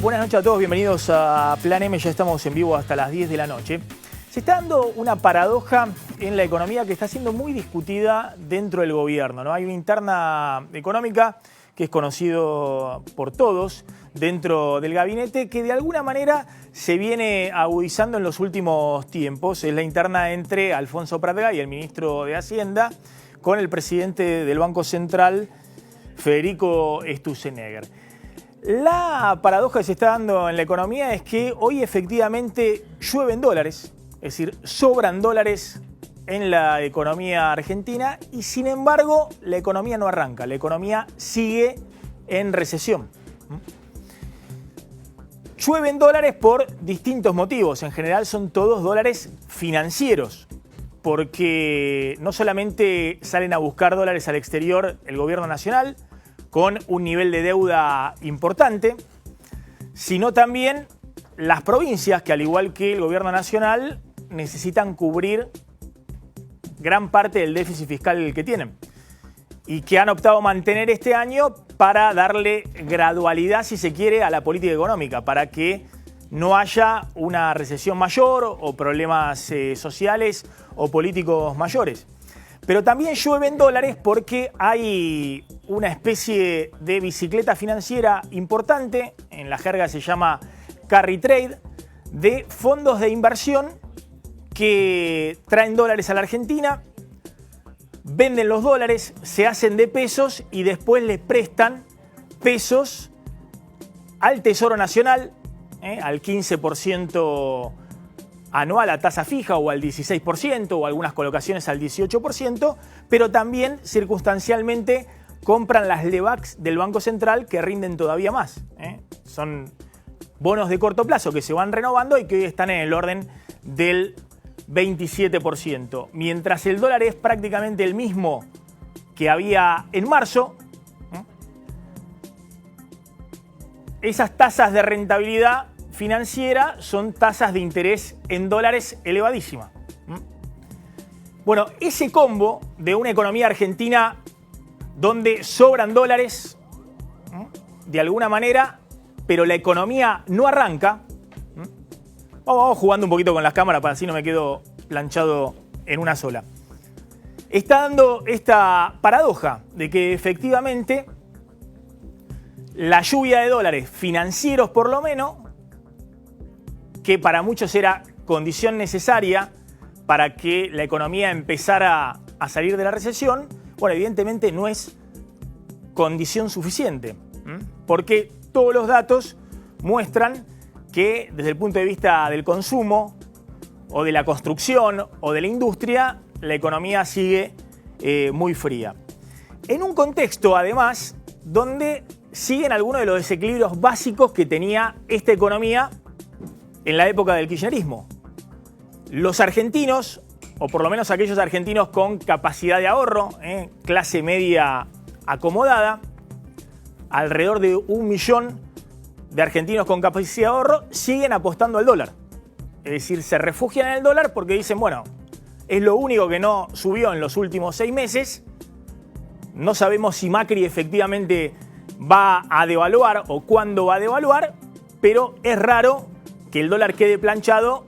Buenas noches a todos, bienvenidos a Plan M, ya estamos en vivo hasta las 10 de la noche. Se está dando una paradoja en la economía que está siendo muy discutida dentro del gobierno, ¿no? Hay una interna económica que es conocido por todos dentro del gabinete que de alguna manera se viene agudizando en los últimos tiempos. Es la interna entre Alfonso Pratgay, el ministro de Hacienda, con el presidente del Banco Central, Federico Sturzenegger. La paradoja que se está dando en la economía es que hoy efectivamente llueven dólares, es decir, sobran dólares en la economía argentina y sin embargo la economía no arranca, la economía sigue en recesión. Llueven dólares por distintos motivos, en general son todos dólares financieros, porque no solamente salen a buscar dólares al exterior el gobierno nacional, con un nivel de deuda importante, sino también las provincias que, al igual que el gobierno nacional, necesitan cubrir gran parte del déficit fiscal que tienen y que han optado mantener este año para darle gradualidad, si se quiere, a la política económica, para que no haya una recesión mayor o problemas sociales o políticos mayores. Pero también llueven dólares porque hay una especie de bicicleta financiera importante, en la jerga se llama carry trade, de fondos de inversión que traen dólares a la Argentina, venden los dólares, se hacen de pesos y después le prestan pesos al Tesoro Nacional, al 15% anual a tasa fija o al 16% o algunas colocaciones al 18%, pero también circunstancialmente compran las LEBACs del Banco Central que rinden todavía más. Son bonos de corto plazo que se van renovando y que hoy están en el orden del 27%. Mientras el dólar es prácticamente el mismo que había en marzo, esas tasas de rentabilidad financiera son tasas de interés en dólares elevadísimas. Bueno, ese combo de una economía argentina donde sobran dólares, de alguna manera, pero la economía no arranca. Vamos jugando un poquito con las cámaras para así no me quedo planchado en una sola. Está dando esta paradoja de que efectivamente la lluvia de dólares financieros, por lo menos, que para muchos era condición necesaria para que la economía empezara a salir de la recesión, bueno, evidentemente no es condición suficiente, porque todos los datos muestran que desde el punto de vista del consumo o de la construcción o de la industria, la economía sigue muy fría. En un contexto, además, donde siguen algunos de los desequilibrios básicos que tenía esta economía en la época del kirchnerismo. Los argentinos, o por lo menos aquellos argentinos con capacidad de ahorro, clase media acomodada, alrededor de 1 millón de argentinos con capacidad de ahorro, siguen apostando al dólar. Es decir, se refugian en el dólar porque dicen, bueno, es lo único que no subió en los últimos 6 meses, no sabemos si Macri efectivamente va a devaluar o cuándo va a devaluar, pero es raro que el dólar quede planchado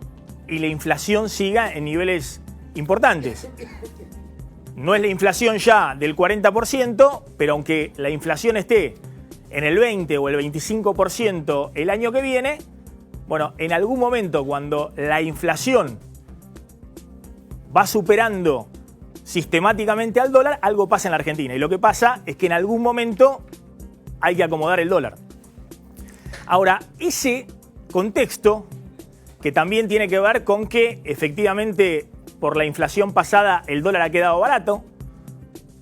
y la inflación siga en niveles importantes. No es la inflación ya del 40%, pero aunque la inflación esté en el 20 o el 25% el año que viene, bueno, en algún momento cuando la inflación va superando sistemáticamente al dólar, algo pasa en la Argentina. Y lo que pasa es que en algún momento hay que acomodar el dólar. Ahora, ese contexto, que también tiene que ver con que efectivamente por la inflación pasada el dólar ha quedado barato,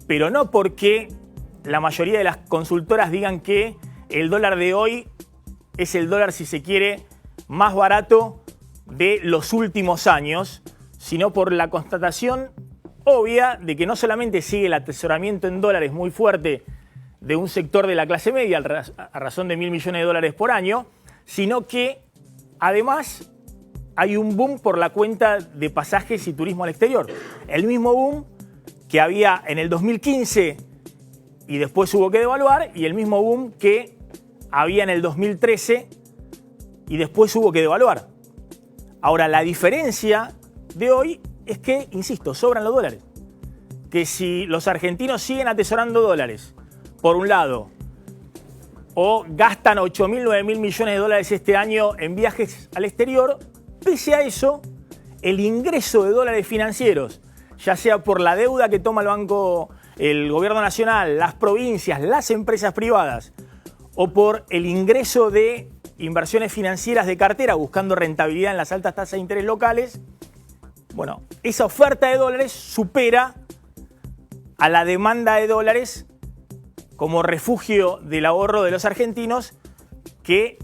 pero no porque la mayoría de las consultoras digan que el dólar de hoy es el dólar, si se quiere, más barato de los últimos años, sino por la constatación obvia de que no solamente sigue el atesoramiento en dólares muy fuerte de un sector de la clase media a razón de 1.000 millones de dólares por año, sino que además hay un boom por la cuenta de pasajes y turismo al exterior. El mismo boom que había en el 2015 y después hubo que devaluar, y el mismo boom que había en el 2013 y después hubo que devaluar. Ahora, la diferencia de hoy es que, insisto, sobran los dólares. Que si los argentinos siguen atesorando dólares, por un lado, o gastan 8.000, 9.000 millones de dólares este año en viajes al exterior, pese a eso, el ingreso de dólares financieros, ya sea por la deuda que toma el gobierno nacional, las provincias, las empresas privadas, o por el ingreso de inversiones financieras de cartera buscando rentabilidad en las altas tasas de interés locales, bueno, esa oferta de dólares supera a la demanda de dólares como refugio del ahorro de los argentinos, que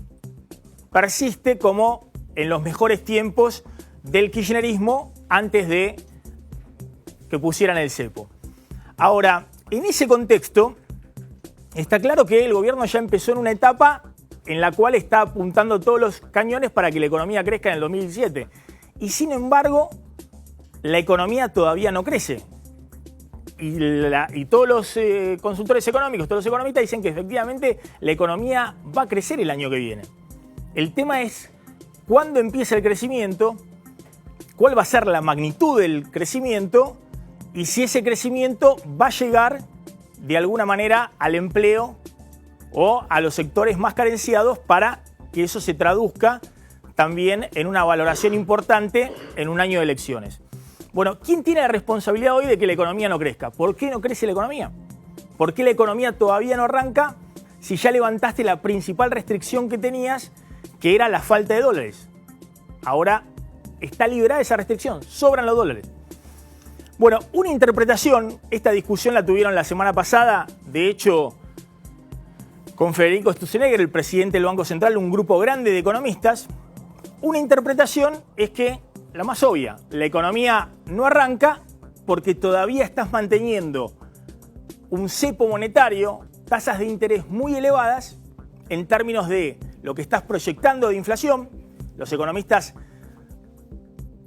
persiste como en los mejores tiempos del kirchnerismo antes de que pusieran el cepo. Ahora, en ese contexto, está claro que el gobierno ya empezó en una etapa en la cual está apuntando todos los cañones para que la economía crezca en el 2017. Y sin embargo, la economía todavía no crece. Y todos los consultores económicos, todos los economistas dicen que efectivamente la economía va a crecer el año que viene. El tema es cuándo empieza el crecimiento, cuál va a ser la magnitud del crecimiento y si ese crecimiento va a llegar de alguna manera al empleo o a los sectores más carenciados para que eso se traduzca también en una valoración importante en un año de elecciones. Bueno, ¿quién tiene la responsabilidad hoy de que la economía no crezca? ¿Por qué no crece la economía? ¿Por qué la economía todavía no arranca si ya levantaste la principal restricción que tenías, que era la falta de dólares? Ahora está liberada esa restricción, sobran los dólares. Bueno, una interpretación, esta discusión la tuvieron la semana pasada, de hecho, con Federico Sturzenegger, el presidente del Banco Central, un grupo grande de economistas. Una interpretación es que, la más obvia, la economía no arranca porque todavía estás manteniendo un cepo monetario, tasas de interés muy elevadas en términos de lo que estás proyectando de inflación. Los economistas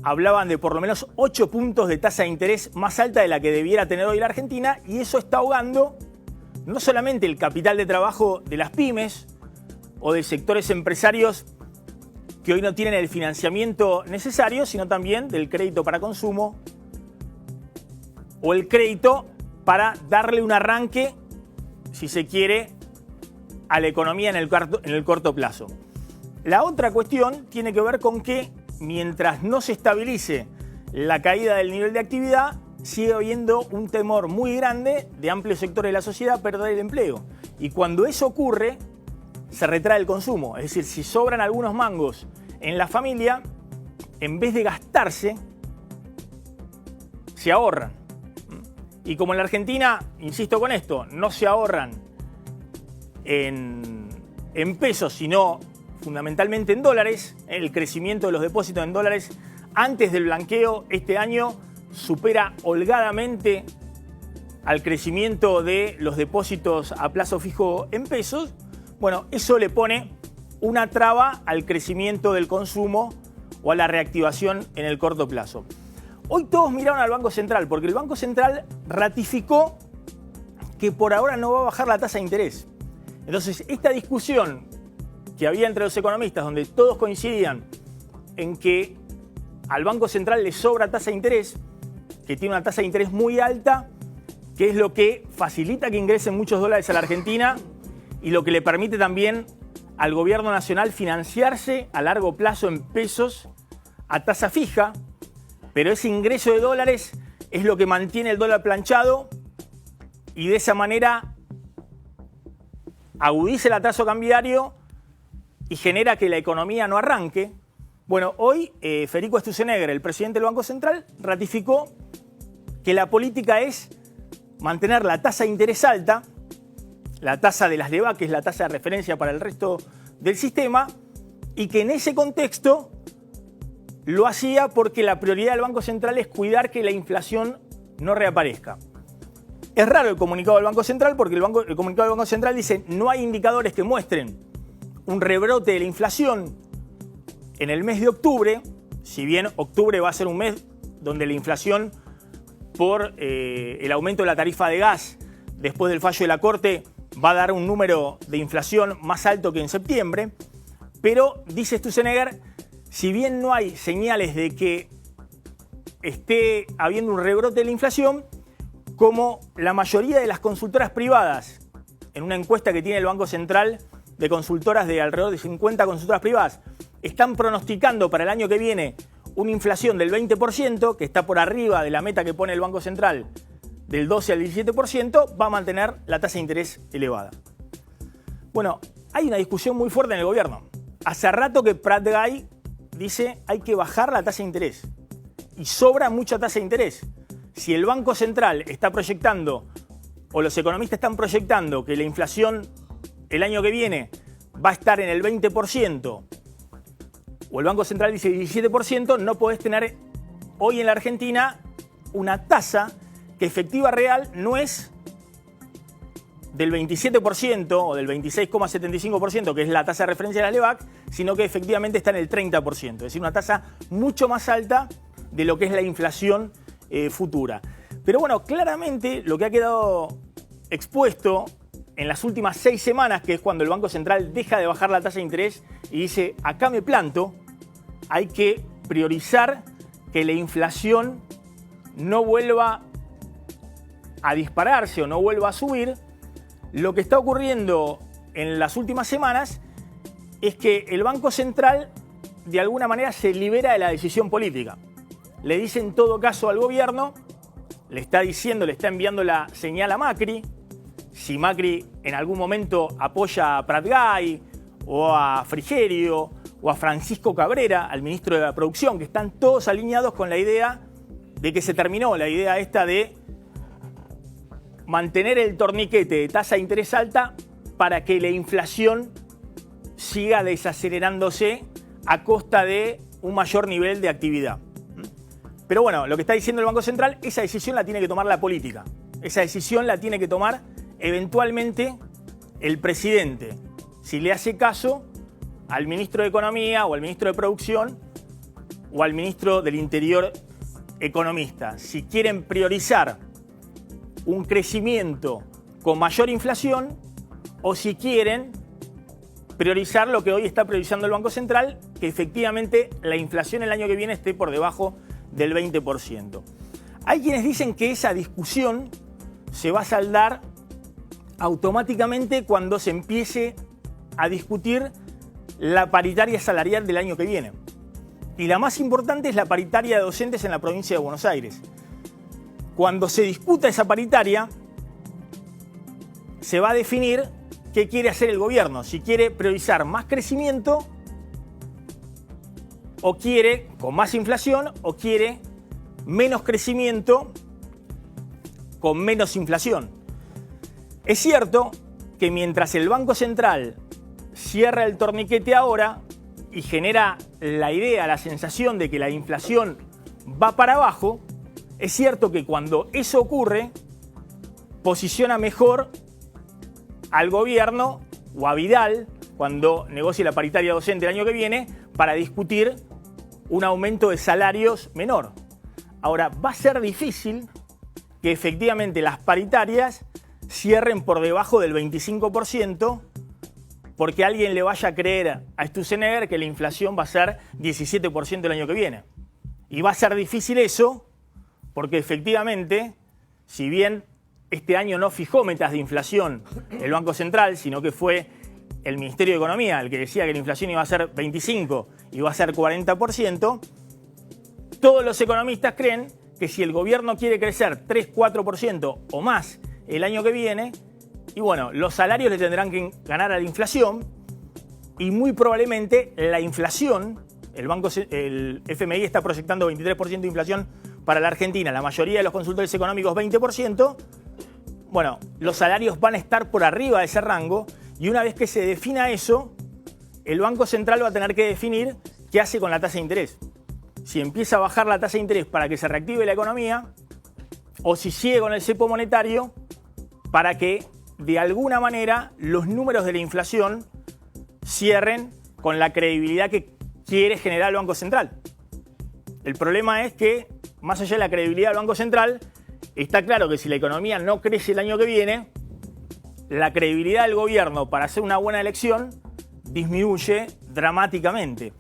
hablaban de por lo menos 8 puntos de tasa de interés más alta de la que debiera tener hoy la Argentina, y eso está ahogando no solamente el capital de trabajo de las pymes o de sectores empresarios que hoy no tienen el financiamiento necesario, sino también del crédito para consumo o el crédito para darle un arranque, si se quiere, a la economía en el corto plazo. La otra cuestión tiene que ver con que mientras no se estabilice la caída del nivel de actividad, sigue habiendo un temor muy grande de amplios sectores de la sociedad a perder el empleo. Y cuando eso ocurre, se retrae el consumo. Es decir, si sobran algunos mangos en la familia, en vez de gastarse, se ahorran. Y como en la Argentina, insisto con esto, no se ahorran en pesos, sino fundamentalmente en dólares, el crecimiento de los depósitos en dólares antes del blanqueo este año supera holgadamente al crecimiento de los depósitos a plazo fijo en pesos. Bueno, eso le pone una traba al crecimiento del consumo o a la reactivación en el corto plazo. Hoy todos miraron al Banco Central porque el Banco Central ratificó que por ahora no va a bajar la tasa de interés. Entonces, esta discusión que había entre los economistas, donde todos coincidían en que al Banco Central le sobra tasa de interés, que tiene una tasa de interés muy alta, que es lo que facilita que ingresen muchos dólares a la Argentina y lo que le permite también al gobierno nacional financiarse a largo plazo en pesos a tasa fija, pero ese ingreso de dólares es lo que mantiene el dólar planchado y de esa manera agudiza el atraso cambiario y genera que la economía no arranque. Bueno, hoy Federico Sturzenegger, el presidente del Banco Central, ratificó que la política es mantener la tasa de interés alta, la tasa de las DEVA, que es la tasa de referencia para el resto del sistema, y que en ese contexto lo hacía porque la prioridad del Banco Central es cuidar que la inflación no reaparezca. Es raro el comunicado del Banco Central porque el comunicado del Banco Central dice no hay indicadores que muestren un rebrote de la inflación en el mes de octubre, si bien octubre va a ser un mes donde la inflación por el aumento de la tarifa de gas después del fallo de la Corte va a dar un número de inflación más alto que en septiembre. Pero, dice Sturzenegger, si bien no hay señales de que esté habiendo un rebrote de la inflación, como la mayoría de las consultoras privadas, en una encuesta que tiene el Banco Central de consultoras de alrededor de 50 consultoras privadas, están pronosticando para el año que viene una inflación del 20%, que está por arriba de la meta que pone el Banco Central del 12 al 17%, va a mantener la tasa de interés elevada. Bueno, hay una discusión muy fuerte en el gobierno. Hace rato que Prat-Gay dice hay que bajar la tasa de interés. Y sobra mucha tasa de interés. Si el Banco Central está proyectando, o los economistas están proyectando que la inflación el año que viene va a estar en el 20%, o el Banco Central dice 17%, no podés tener hoy en la Argentina una tasa que efectiva real no es del 27% o del 26,75%, que es la tasa de referencia de la LEVAC, sino que efectivamente está en el 30%, es decir, una tasa mucho más alta de lo que es la inflación futura. Pero bueno, claramente lo que ha quedado expuesto en las últimas 6 semanas, que es cuando el Banco Central deja de bajar la tasa de interés y dice, acá me planto, hay que priorizar que la inflación no vuelva a dispararse o no vuelva a subir. Lo que está ocurriendo en las últimas semanas es que el Banco Central de alguna manera se libera de la decisión política. Le dice en todo caso al gobierno, le está enviando la señal a Macri. Si Macri en algún momento apoya a Prat-Gay o a Frigerio o a Francisco Cabrera, al ministro de la Producción, que están todos alineados con la idea de que se terminó la idea esta de mantener el torniquete de tasa de interés alta para que la inflación siga desacelerándose a costa de un mayor nivel de actividad. Pero bueno, lo que está diciendo el Banco Central, esa decisión la tiene que tomar la política. Esa decisión la tiene que tomar eventualmente el presidente, si le hace caso al ministro de Economía o al ministro de Producción o al ministro del Interior economista. Si quieren priorizar un crecimiento con mayor inflación o si quieren priorizar lo que hoy está priorizando el Banco Central, que efectivamente la inflación el año que viene esté por debajo del 20%. Hay quienes dicen que esa discusión se va a saldar automáticamente cuando se empiece a discutir la paritaria salarial del año que viene. Y la más importante es la paritaria de docentes en la provincia de Buenos Aires. Cuando se discuta esa paritaria, se va a definir qué quiere hacer el gobierno, si quiere priorizar más crecimiento o quiere con más inflación o quiere menos crecimiento con menos inflación. Es cierto que mientras el Banco Central cierra el torniquete ahora y genera la idea, la sensación de que la inflación va para abajo, es cierto que cuando eso ocurre, posiciona mejor al gobierno o a Vidal cuando negocie la paritaria docente el año que viene para discutir un aumento de salarios menor. Ahora, va a ser difícil que efectivamente las paritarias cierren por debajo del 25% porque alguien le vaya a creer a Sturzenegger que la inflación va a ser 17% el año que viene. Y va a ser difícil eso porque efectivamente, si bien este año no fijó metas de inflación el Banco Central, sino que fue el Ministerio de Economía el que decía que la inflación iba a ser 25% y iba a ser 40%, todos los economistas creen que si el gobierno quiere crecer 3-4% o más el año que viene, y bueno, los salarios le tendrán que ganar a la inflación y muy probablemente la inflación, el FMI está proyectando 23% de inflación para la Argentina, la mayoría de los consultores económicos 20%, bueno, los salarios van a estar por arriba de ese rango y una vez que se defina eso, el Banco Central va a tener que definir qué hace con la tasa de interés. Si empieza a bajar la tasa de interés para que se reactive la economía o si sigue con el cepo monetario para que de alguna manera los números de la inflación cierren con la credibilidad que quiere generar el Banco Central. El problema es que, más allá de la credibilidad del Banco Central, está claro que si la economía no crece el año que viene, la credibilidad del gobierno para hacer una buena elección disminuye dramáticamente.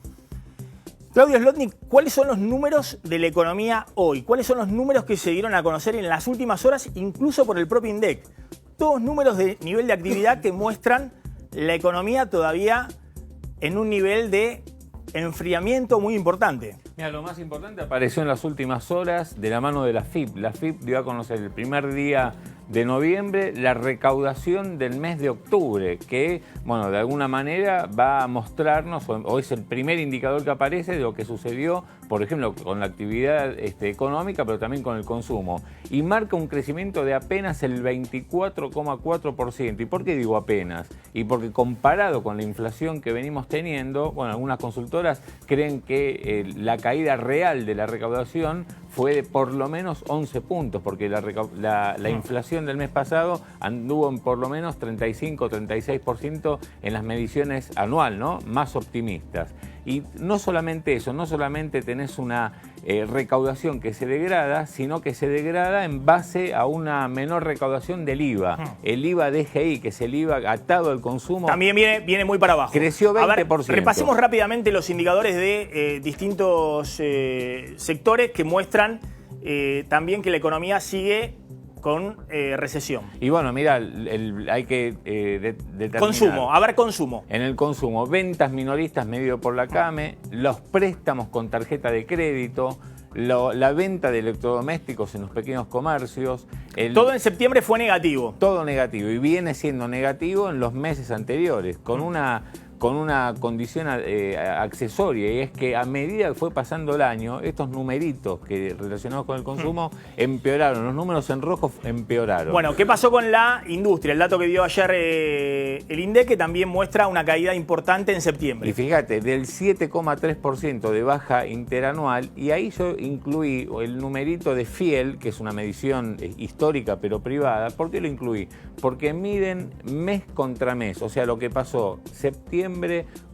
Claudio Zlotnik, ¿cuáles son los números de la economía hoy? ¿Cuáles son los números que se dieron a conocer en las últimas horas, incluso por el propio INDEC? Todos números de nivel de actividad que muestran la economía todavía en un nivel de enfriamiento muy importante. Mira, lo más importante apareció en las últimas horas de la mano de la FIP. La FIP dio a conocer el primer día de noviembre la recaudación del mes de octubre, que, bueno, de alguna manera va a mostrarnos, o es el primer indicador que aparece de lo que sucedió, por ejemplo, con la actividad económica, pero también con el consumo. Y marca un crecimiento de apenas el 24,4%. ¿Y por qué digo apenas? Y porque comparado con la inflación que venimos teniendo, bueno, algunas consultoras creen que la caída real de la recaudación fue de por lo menos 11 puntos, porque la inflación del mes pasado anduvo en por lo menos 35-36% en las mediciones anual, ¿no? Más optimistas. Y no solamente eso, no solamente tenés una recaudación que se degrada, sino que se degrada en base a una menor recaudación del IVA. El IVA DGI, que es el IVA atado al consumo, también viene muy para abajo. Creció 20%. A ver, repasemos rápidamente los indicadores de distintos sectores que muestran también que la economía sigue con recesión. Y bueno, mira, hay que determinar. Consumo, a ver, consumo. En el consumo, ventas minoristas medido por la CAME, los préstamos con tarjeta de crédito, la venta de electrodomésticos en los pequeños comercios. Todo en septiembre fue negativo. Todo negativo, y viene siendo negativo en los meses anteriores, con una condición accesoria, y es que a medida que fue pasando el año, estos numeritos que relacionados con el consumo empeoraron, los números en rojo empeoraron. Bueno, ¿qué pasó con la industria? El dato que dio ayer el INDEC, que también muestra una caída importante en septiembre. Y fíjate, del 7,3% de baja interanual, y ahí yo incluí el numerito de Fiel, que es una medición histórica pero privada. ¿Por qué lo incluí? Porque miden mes contra mes, o sea, lo que pasó septiembre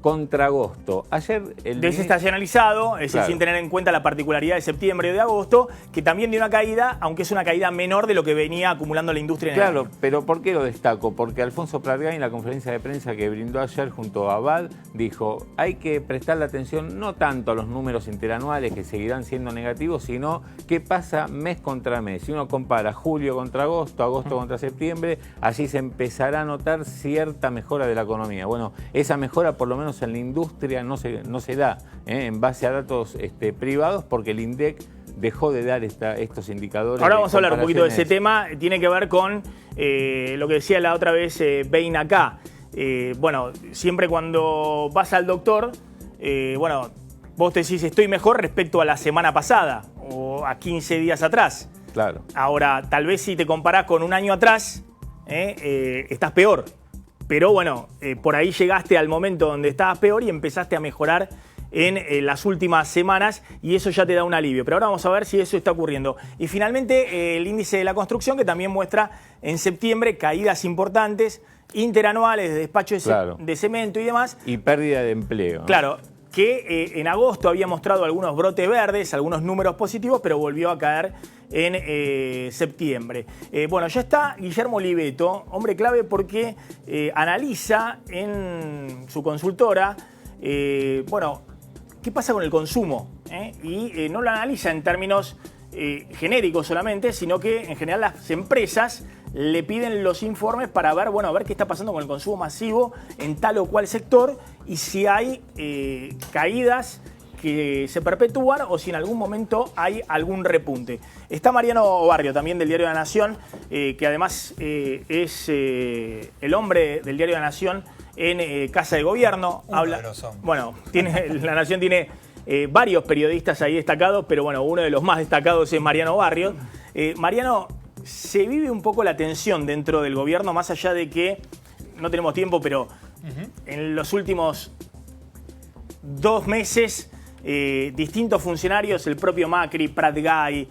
contra agosto. Ayer desestacionalizado, es decir, claro, sin tener en cuenta la particularidad de septiembre y de agosto, que también dio una caída, aunque es una caída menor de lo que venía acumulando la industria en el año. Pero ¿por qué lo destaco? Porque Alfonso Pratgay, en la conferencia de prensa que brindó ayer junto a Abad, dijo: hay que prestarle atención no tanto a los números interanuales, que seguirán siendo negativos, sino qué pasa mes contra mes. Si uno compara julio contra agosto, agosto contra septiembre, allí se empezará a notar cierta mejora de la economía. Bueno, esa mejora, por lo menos en la industria, no se da en base a datos privados, porque el INDEC dejó de dar estos indicadores. Ahora vamos a hablar un poquito de ese tema. Tiene que ver con lo que decía la otra vez Bein acá. Bueno, siempre cuando vas al doctor, bueno, vos te decís estoy mejor respecto a la semana pasada o a 15 días atrás. Claro. Ahora, tal vez si te comparás con un año atrás, estás peor. Pero bueno, por ahí llegaste al momento donde estabas peor y empezaste a mejorar en las últimas semanas, y eso ya te da un alivio. Pero ahora vamos a ver si eso está ocurriendo. Y finalmente el índice de la construcción, que también muestra en septiembre caídas importantes, interanuales de despacho de cemento y demás. Y pérdida de empleo, ¿no? Claro, que en agosto había mostrado algunos brotes verdes, algunos números positivos, pero volvió a caer en septiembre. Bueno, ya está Guillermo Oliveto, hombre clave porque analiza en su consultora, bueno, qué pasa con el consumo, y no lo analiza en términos genéricos solamente, sino que en general las empresas le piden los informes para ver, bueno, a ver qué está pasando con el consumo masivo en tal o cual sector, y si hay caídas que se perpetúan o si en algún momento hay algún repunte. Está Mariano Barrio, también del Diario de la Nación, que además es el hombre del Diario de la Nación en Casa de Gobierno. Bueno, la Nación tiene varios periodistas ahí destacados, pero bueno, uno de los más destacados es Mariano Barrio. Mariano, se vive un poco la tensión dentro del gobierno, más allá de que no tenemos tiempo, pero en los últimos 2 meses, distintos funcionarios, el propio Macri, Pratgay,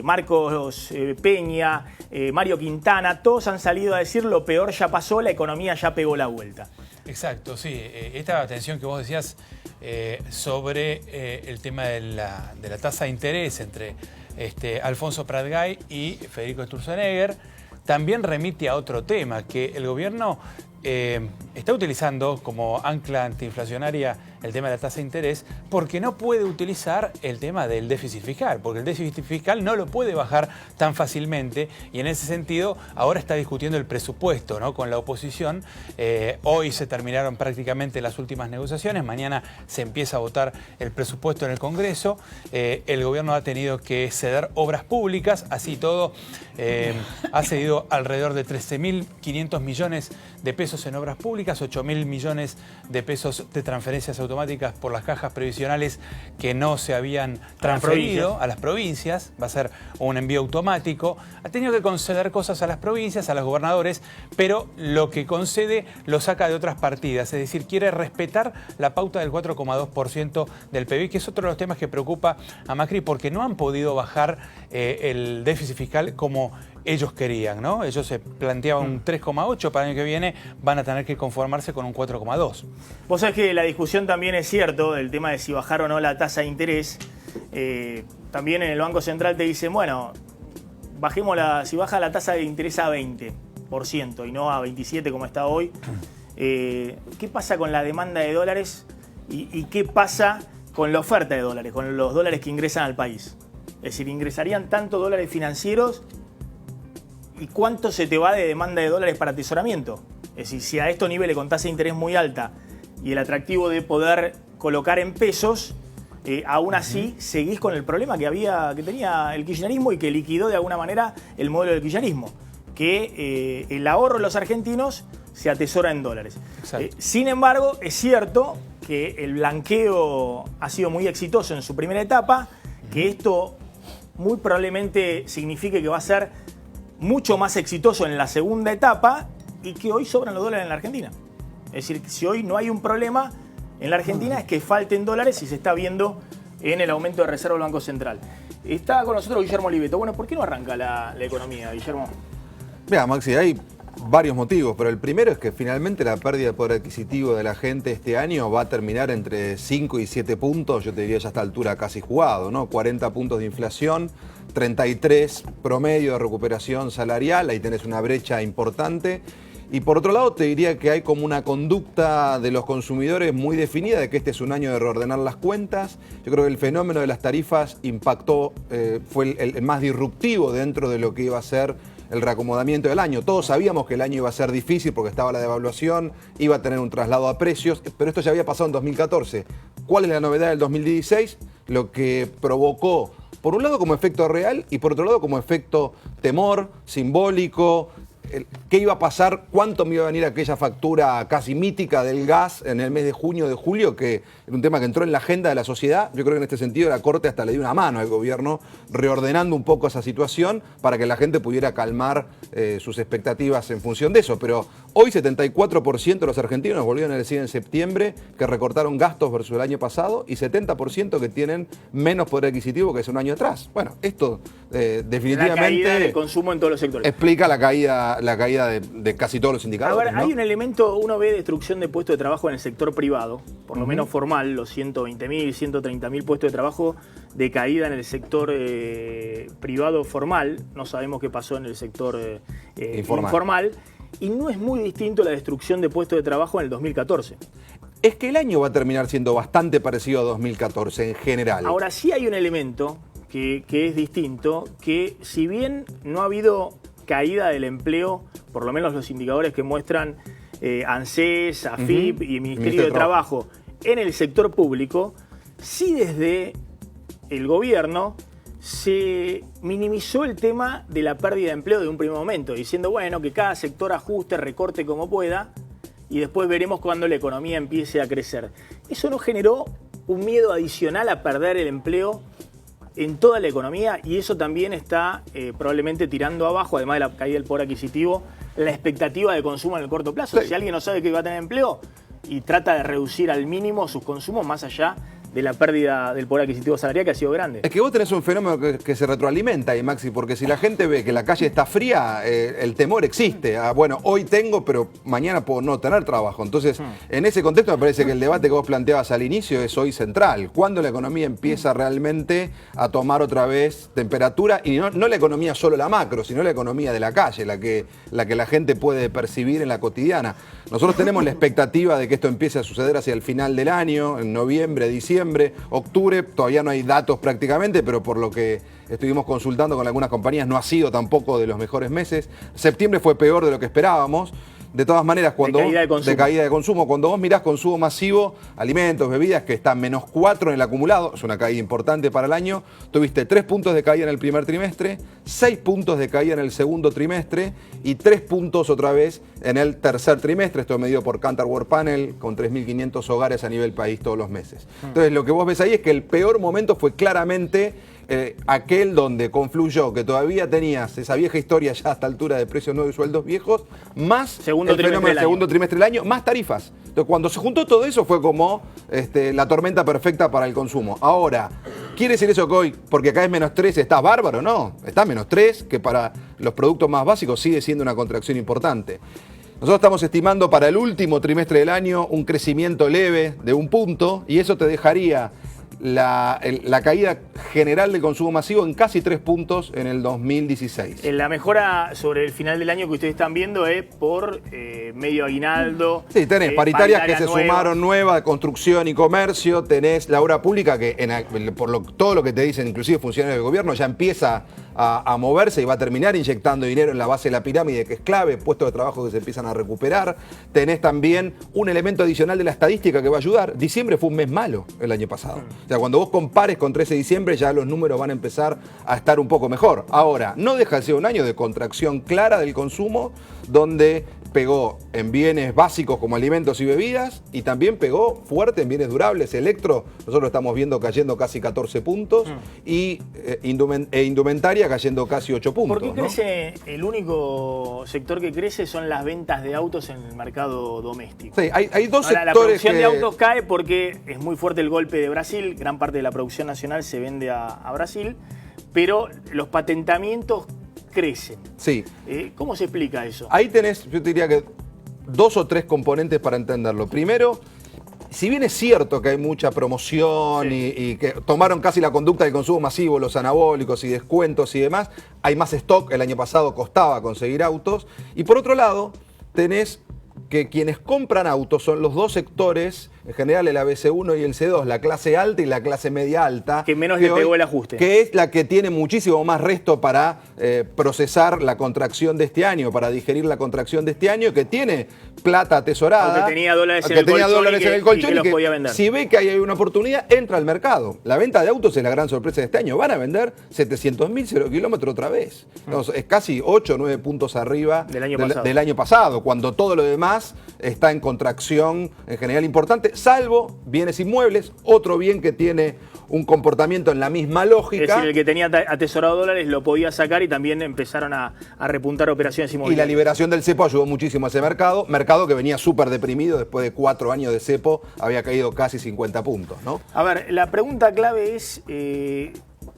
Marcos Peña, Mario Quintana, todos han salido a decir lo peor ya pasó, la economía ya pegó la vuelta. Exacto, sí. Esta tensión que vos decías sobre el tema de la tasa de interés entre Alfonso Pratgay y Federico Sturzenegger también remite a otro tema, que el gobierno está utilizando como ancla antiinflacionaria el tema de la tasa de interés porque no puede utilizar el tema del déficit fiscal, porque el déficit fiscal no lo puede bajar tan fácilmente y en ese sentido ahora está discutiendo el presupuesto, ¿no?, con la oposición. Hoy se terminaron prácticamente las últimas negociaciones, mañana se empieza a votar el presupuesto en el Congreso. El gobierno ha tenido que ceder obras públicas, así todo ha cedido alrededor de 13.500 millones de pesos en obras públicas, 8.000 millones de pesos de transferencias automáticas por las cajas previsionales que no se habían transferido a las provincias. Va a ser un envío automático. Ha tenido que conceder cosas a las provincias, a los gobernadores, pero lo que concede lo saca de otras partidas. Es decir, quiere respetar la pauta del 4,2% del PBI, que es otro de los temas que preocupa a Macri porque no han podido bajar el déficit fiscal como ellos querían, ¿no? Ellos se planteaban un 3,8 para el año que viene, van a tener que conformarse con un 4,2. Vos sabés que la discusión también es cierto, del tema de si bajar o no la tasa de interés. También en el Banco Central te dicen, bueno, si baja la tasa de interés a 20% y no a 27% como está hoy, ¿qué pasa con la demanda de dólares y qué pasa con la oferta de dólares, con los dólares que ingresan al país? Es decir, ¿ingresarían tantos dólares financieros? ¿Y cuánto se te va de demanda de dólares para atesoramiento? Es decir, si a estos niveles con tasa de interés muy alta y el atractivo de poder colocar en pesos, aún así seguís con el problema que tenía el kirchnerismo y que liquidó de alguna manera el modelo del kirchnerismo, que el ahorro de los argentinos se atesora en dólares. Sin embargo, es cierto que el blanqueo ha sido muy exitoso en su primera etapa, que esto muy probablemente signifique que va a ser mucho más exitoso en la segunda etapa y que hoy sobran los dólares en la Argentina. Es decir, si hoy no hay un problema en la Argentina es que falten dólares y se está viendo en el aumento de reserva del Banco Central. Está con nosotros Guillermo Oliveto. Bueno, ¿por qué no arranca la economía, Guillermo? Mira, Maxi, hay varios motivos, pero el primero es que finalmente la pérdida de poder adquisitivo de la gente este año va a terminar entre 5 y 7 puntos, yo te diría ya a esta altura casi jugado, ¿no? 40 puntos de inflación, 33 promedio de recuperación salarial, ahí tenés una brecha importante. Y por otro lado te diría que hay como una conducta de los consumidores muy definida de que este es un año de reordenar las cuentas. Yo creo que el fenómeno de las tarifas impactó, fue el más disruptivo dentro de lo que iba a ser el reacomodamiento del año. Todos sabíamos que el año iba a ser difícil porque estaba la devaluación, iba a tener un traslado a precios, pero esto ya había pasado en 2014. ¿Cuál es la novedad del 2016? Lo que provocó, por un lado como efecto real y por otro lado como efecto temor, simbólico. ¿Qué iba a pasar? ¿Cuánto me iba a venir aquella factura casi mítica del gas en el mes de junio, de julio? Que era un tema que entró en la agenda de la sociedad. Yo creo que en este sentido la Corte hasta le dio una mano al gobierno, reordenando un poco esa situación para que la gente pudiera calmar sus expectativas en función de eso. Pero hoy 74% de los argentinos volvieron a decir en septiembre que recortaron gastos versus el año pasado y 70% que tienen menos poder adquisitivo que hace un año atrás. Bueno, esto definitivamente... La caída del consumo en todos los sectores. Explica la caída de casi todos los indicadores. A ver, hay un elemento, uno ve destrucción de puestos de trabajo en el sector privado, por lo menos formal, los 120.000, 130.000 puestos de trabajo de caída en el sector privado formal. No sabemos qué pasó en el sector informal. Y no es muy distinto la destrucción de puestos de trabajo en el 2014. Es que el año va a terminar siendo bastante parecido a 2014 en general. Ahora sí hay un elemento que es distinto, que si bien no ha habido caída del empleo, por lo menos los indicadores que muestran ANSES, AFIP y el Ministerio de Trabajo en el sector público, sí desde el gobierno se minimizó el tema de la pérdida de empleo de un primer momento, diciendo, bueno, que cada sector ajuste, recorte como pueda y después veremos cuando la economía empiece a crecer. Eso no generó un miedo adicional a perder el empleo en toda la economía y eso también está probablemente tirando abajo, además de la caída del poder adquisitivo, la expectativa de consumo en el corto plazo. Sí. Si alguien no sabe que va a tener empleo y trata de reducir al mínimo sus consumos más allá de la pérdida del poder adquisitivo salarial que ha sido grande. Es que vos tenés un fenómeno que se retroalimenta ahí, Maxi, porque si la gente ve que la calle está fría, el temor existe. Bueno, hoy tengo, pero mañana puedo no tener trabajo. Entonces, en ese contexto me parece que el debate que vos planteabas al inicio es hoy central. ¿Cuándo la economía empieza realmente a tomar otra vez temperatura? Y no la economía solo la macro, sino la economía de la calle, la que la gente puede percibir en la cotidiana. Nosotros tenemos la expectativa de que esto empiece a suceder hacia el final del año, en noviembre, diciembre, octubre, todavía no hay datos prácticamente, pero por lo que estuvimos consultando con algunas compañías no ha sido tampoco de los mejores meses. Septiembre fue peor de lo que esperábamos. De todas maneras, cuando de caída de consumo, cuando vos mirás consumo masivo, alimentos, bebidas, que está -4 en el acumulado, es una caída importante para el año, tuviste 3 puntos de caída en el primer trimestre, 6 puntos de caída en el segundo trimestre y 3 puntos otra vez en el tercer trimestre, esto medido por Kantar World Panel, con 3.500 hogares a nivel país todos los meses. Entonces, lo que vos ves ahí es que el peor momento fue claramente aquel donde confluyó que todavía tenías esa vieja historia ya a esta altura de precios nuevos y sueldos viejos, más segundo trimestre del año, más tarifas. Entonces, cuando se juntó todo eso fue como la tormenta perfecta para el consumo. Ahora, ¿quiere decir eso que hoy, porque acá es -3, está bárbaro? No, está -3, que para los productos más básicos sigue siendo una contracción importante. Nosotros estamos estimando para el último trimestre del año un crecimiento leve de 1 punto y eso te dejaría la caída general del consumo masivo en casi 3 puntos en el 2016. La mejora sobre el final del año que ustedes están viendo es por medio aguinaldo. Sí, tenés paritarias que se sumaron nuevas, construcción y comercio, tenés la obra pública que todo lo que te dicen, inclusive funcionarios del gobierno, ya empieza a moverse y va a terminar inyectando dinero en la base de la pirámide, que es clave, puestos de trabajo que se empiezan a recuperar. Tenés también un elemento adicional de la estadística que va a ayudar. Diciembre fue un mes malo el año pasado. O sea, cuando vos compares con 13 de diciembre, ya los números van a empezar a estar un poco mejor. Ahora, no deja de ser un año de contracción clara del consumo, donde pegó en bienes básicos como alimentos y bebidas y también pegó fuerte en bienes durables. Electro, nosotros lo estamos viendo cayendo casi 14 puntos y indumentaria cayendo casi 8 puntos. ¿Por qué crece? El único sector que crece son las ventas de autos en el mercado doméstico. Sí, hay dos sectores. La producción de autos cae porque es muy fuerte el golpe de Brasil, gran parte de la producción nacional se vende a Brasil, pero los patentamientos crecen. Sí. ¿Cómo se explica eso? Ahí tenés, yo te diría que 2 o 3 componentes para entenderlo. Primero, si bien es cierto que hay mucha promoción y que tomaron casi la conducta del consumo masivo, los anabólicos y descuentos y demás, hay más stock. El año pasado costaba conseguir autos. Y por otro lado, tenés que quienes compran autos son los 2 sectores, en general el ABC1 y el C2, la clase alta y la clase media alta. Que menos le pegó el ajuste. Que es la que tiene muchísimo más resto para procesar la contracción de este año, para digerir la contracción de este año, que tiene plata atesorada. Que tenía dólares en el colchón y que los podía vender. Si ve que hay una oportunidad, entra al mercado. La venta de autos es la gran sorpresa de este año. Van a vender 700.000 0 kilómetros otra vez. Es casi 8 o 9 puntos arriba del año pasado, cuando todo lo demás está en contracción en general importante, salvo bienes inmuebles, otro bien que tiene un comportamiento en la misma lógica. Es decir, el que tenía atesorado dólares lo podía sacar y también empezaron a repuntar operaciones inmobiliarias. Y la liberación del cepo ayudó muchísimo a ese mercado que venía súper deprimido después de 4 años de cepo, había caído casi 50 puntos, ¿no? A ver, la pregunta clave es,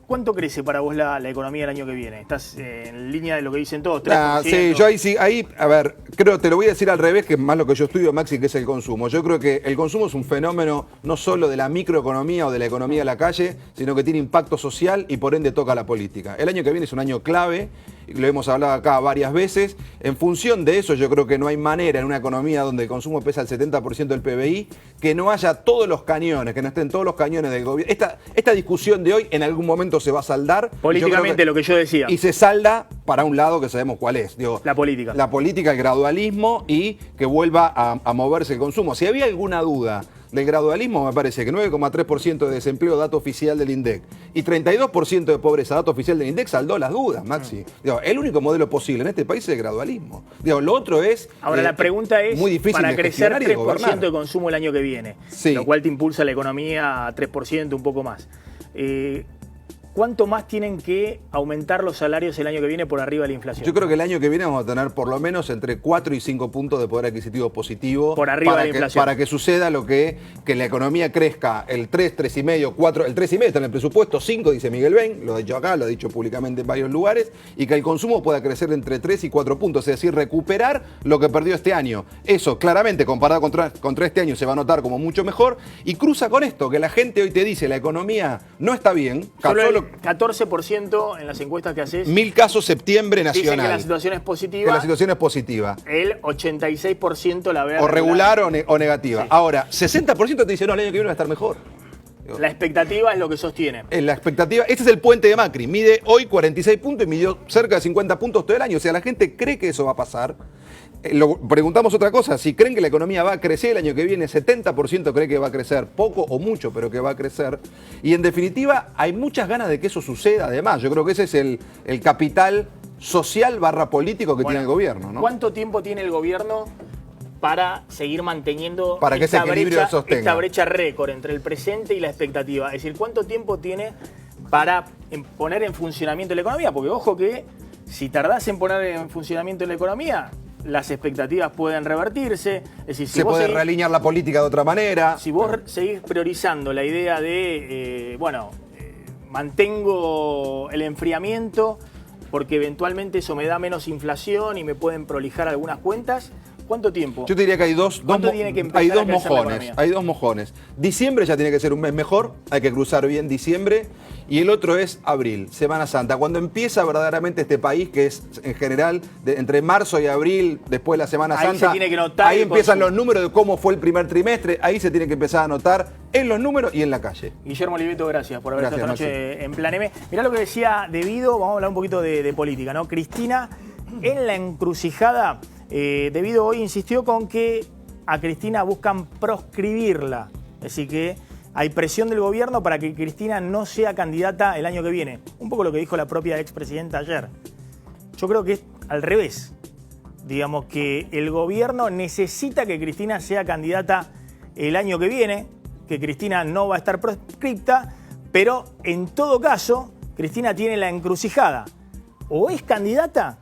¿cuánto crece para vos la economía el año que viene? ¿Estás en línea de lo que dicen todos? 3%. Sí, yo ahí, a ver, creo, te lo voy a decir al revés, que es más lo que yo estudio, Maxi, que es el consumo. Yo creo que el consumo es un fenómeno no solo de la microeconomía o de la economía de la calle, sino que tiene impacto social y por ende toca la política. El año que viene es un año clave, y lo hemos hablado acá varias veces. En función de eso, yo creo que no hay manera en una economía donde el consumo pesa el 70% del PBI, que no haya todos los cañones, que no estén todos los cañones del gobierno. Esta discusión de hoy en algún momento se va a saldar. Políticamente, lo que yo decía. Y se salda para un lado que sabemos cuál es. La política. La política, el gradualismo y que vuelva a moverse el consumo. Si había alguna duda del gradualismo, me parece que 9,3% de desempleo, dato oficial del INDEC, y 32% de pobreza, dato oficial del INDEC, saldó las dudas, Maxi. El único modelo posible en este país es el gradualismo. Lo otro es... Ahora, la pregunta es, muy difícil para de crecer gestionar y de 3% gobernar. de consumo el año que viene, Sí. lo cual te impulsa la economía a 3%, un poco más. ¿cuánto más tienen que aumentar los salarios el año que viene por arriba de la inflación? Yo creo que el año que viene vamos a tener por lo menos entre 4 y 5 puntos de poder adquisitivo positivo. Por arriba de la inflación. Para que suceda lo que la economía crezca el 3, 3,5, 4, el 3,5 está en el presupuesto, 5 dice Miguel Ben, lo ha dicho acá, lo ha dicho públicamente en varios lugares, y que el consumo pueda crecer entre 3 y 4 puntos, es decir, recuperar lo que perdió este año. Eso claramente comparado contra este año se va a notar como mucho mejor, y cruza con esto, que la gente hoy te dice la economía no está bien. Solo el 14% en las encuestas que haces 1000 casos septiembre nacional. dicen que la situación es positiva. Que la situación es positiva. El 86% la ve O regular o negativa. Sí. Ahora, 60% te dice, no, el año que viene va a estar mejor. La expectativa es lo que sostiene. La expectativa, este es el puente de Macri, mide hoy 46 puntos y midió cerca de 50 puntos todo el año. O sea, la gente cree que eso va a pasar. Preguntamos otra cosa, si creen que la economía va a crecer el año que viene, 70% cree que va a crecer, poco o mucho, pero que va a crecer. Y en definitiva, hay muchas ganas de que eso suceda además. Yo creo que ese es el capital social / político que tiene el gobierno, ¿no? ¿Cuánto tiempo tiene el gobierno para seguir manteniendo para que ese equilibrio sostenga esta brecha récord entre el presente y la expectativa? Es decir, ¿cuánto tiempo tiene para poner en funcionamiento la economía? Porque ojo que si tardás en poner en funcionamiento la economía, las expectativas pueden revertirse. Es decir, si se puede realinear la política de otra manera. Si vos seguís priorizando la idea de, mantengo el enfriamiento porque eventualmente eso me da menos inflación y me pueden prolijar algunas cuentas, ¿cuánto tiempo? Yo te diría que hay dos mojones. Hay dos mojones. Diciembre ya tiene que ser un mes mejor, hay que cruzar bien diciembre. Y el otro es abril, Semana Santa, cuando empieza verdaderamente este país, que es en general entre marzo y abril, después de la Semana Santa. Se tiene que notar ahí empiezan los números de cómo fue el primer trimestre, ahí se tiene que empezar a notar en los números y en la calle. Guillermo Oliveto, gracias por haber estado esta noche en Plan M. Mirá lo que decía Devido, vamos a hablar un poquito de política, ¿no? Cristina, en la encrucijada, Devido hoy insistió con que a Cristina buscan proscribirla. Así que hay presión del gobierno para que Cristina no sea candidata el año que viene. Un poco lo que dijo la propia expresidenta ayer. Yo creo que es al revés. Digamos que el gobierno necesita que Cristina sea candidata el año que viene, que Cristina no va a estar proscripta, pero en todo caso, Cristina tiene la encrucijada. O es candidata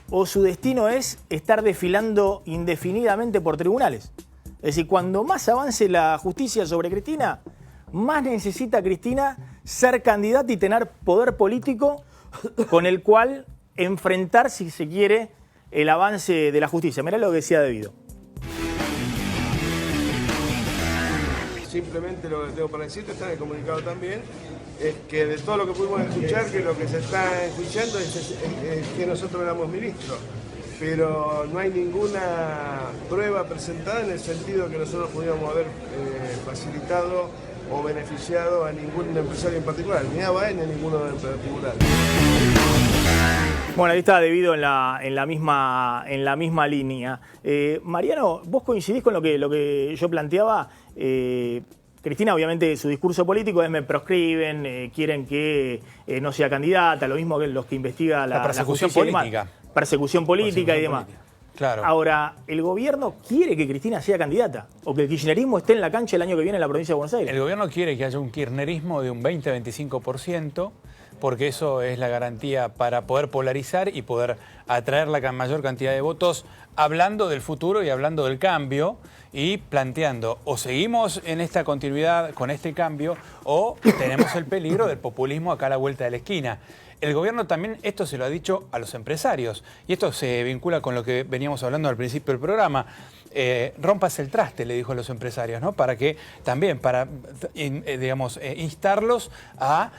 o su destino es estar desfilando indefinidamente por tribunales. Es decir, cuando más avance la justicia sobre Cristina, más necesita Cristina ser candidata y tener poder político con el cual enfrentar, si se quiere, el avance de la justicia. Mirá lo que decía Devido. Simplemente lo que tengo para decirte, está en el comunicado también, es que de todo lo que pudimos escuchar, que lo que se está enjuiciando es que nosotros éramos ministros. Pero no hay ninguna prueba presentada en el sentido que nosotros pudiéramos haber facilitado o beneficiado a ningún empresario en particular, ni a BAE ni a ninguno en particular. Bueno, ahí está Devido en la misma línea. Mariano, ¿vos coincidís con lo que yo planteaba? Cristina, obviamente, su discurso político es me proscriben, quieren que no sea candidata, lo mismo que los que investiga la persecución política. Persecución política y demás. Claro. Ahora, ¿el gobierno quiere que Cristina sea candidata? ¿O que el kirchnerismo esté en la cancha el año que viene en la provincia de Buenos Aires? El gobierno quiere que haya un kirchnerismo de un 20-25%, porque eso es la garantía para poder polarizar y poder atraer la mayor cantidad de votos, hablando del futuro y hablando del cambio, y planteando o seguimos en esta continuidad con este cambio o tenemos el peligro del populismo acá a la vuelta de la esquina. El gobierno también esto se lo ha dicho a los empresarios y esto se vincula con lo que veníamos hablando al principio del programa. Rompas el traste, le dijo a los empresarios, ¿no? Para que también, instarlos a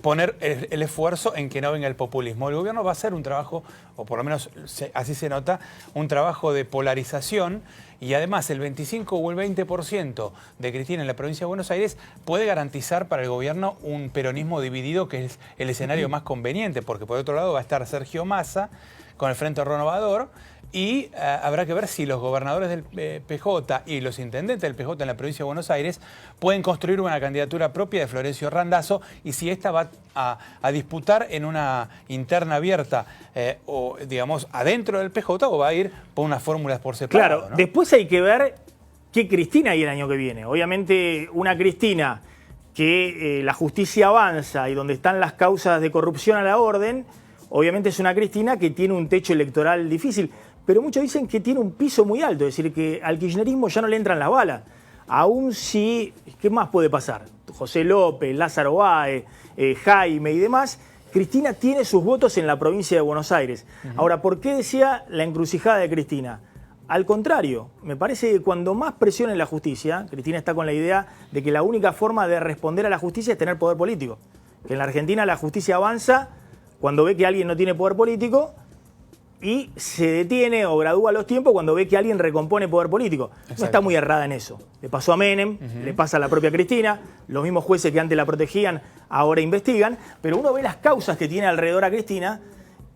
poner el esfuerzo en que no venga el populismo. El gobierno va a hacer un trabajo, o por lo menos así se nota, un trabajo de polarización. Y además el 25 o el 20% de Cristina en la provincia de Buenos Aires puede garantizar para el gobierno un peronismo dividido, que es el escenario más conveniente, porque por otro lado va a estar Sergio Massa con el Frente Renovador y habrá que ver si los gobernadores del PJ y los intendentes del PJ en la provincia de Buenos Aires pueden construir una candidatura propia de Florencio Randazzo y si esta va a disputar en una interna abierta o digamos adentro del PJ o va a ir por unas fórmulas por separado. Claro, ¿no? Después hay que ver qué Cristina hay el año que viene. Obviamente una Cristina que la justicia avanza y donde están las causas de corrupción a la orden, obviamente es una Cristina que tiene un techo electoral difícil, pero muchos dicen que tiene un piso muy alto, es decir, que al kirchnerismo ya no le entran las balas. Aún si, ¿qué más puede pasar? José López, Lázaro Báez, Jaime y demás, Cristina tiene sus votos en la provincia de Buenos Aires. Ahora, ¿por qué decía la encrucijada de Cristina? Al contrario, me parece que cuando más presione la justicia, Cristina está con la idea de que la única forma de responder a la justicia es tener poder político. Que en la Argentina la justicia avanza cuando ve que alguien no tiene poder político y se detiene o gradúa los tiempos cuando ve que alguien recompone poder político. Exacto. No está muy errada en eso. Le pasó a Menem, le pasa a la propia Cristina, los mismos jueces que antes la protegían ahora investigan, pero uno ve las causas que tiene alrededor a Cristina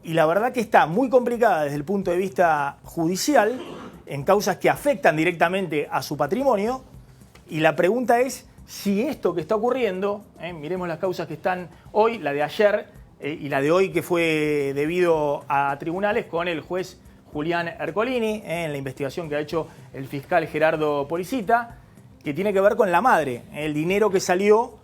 y la verdad que está muy complicada desde el punto de vista judicial, en causas que afectan directamente a su patrimonio, y la pregunta es si esto que está ocurriendo, miremos las causas que están hoy, la de ayer, y la de hoy que fue debido a tribunales con el juez Julián Ercolini, en la investigación que ha hecho el fiscal Gerardo Policita, que tiene que ver con la madre, el dinero que salió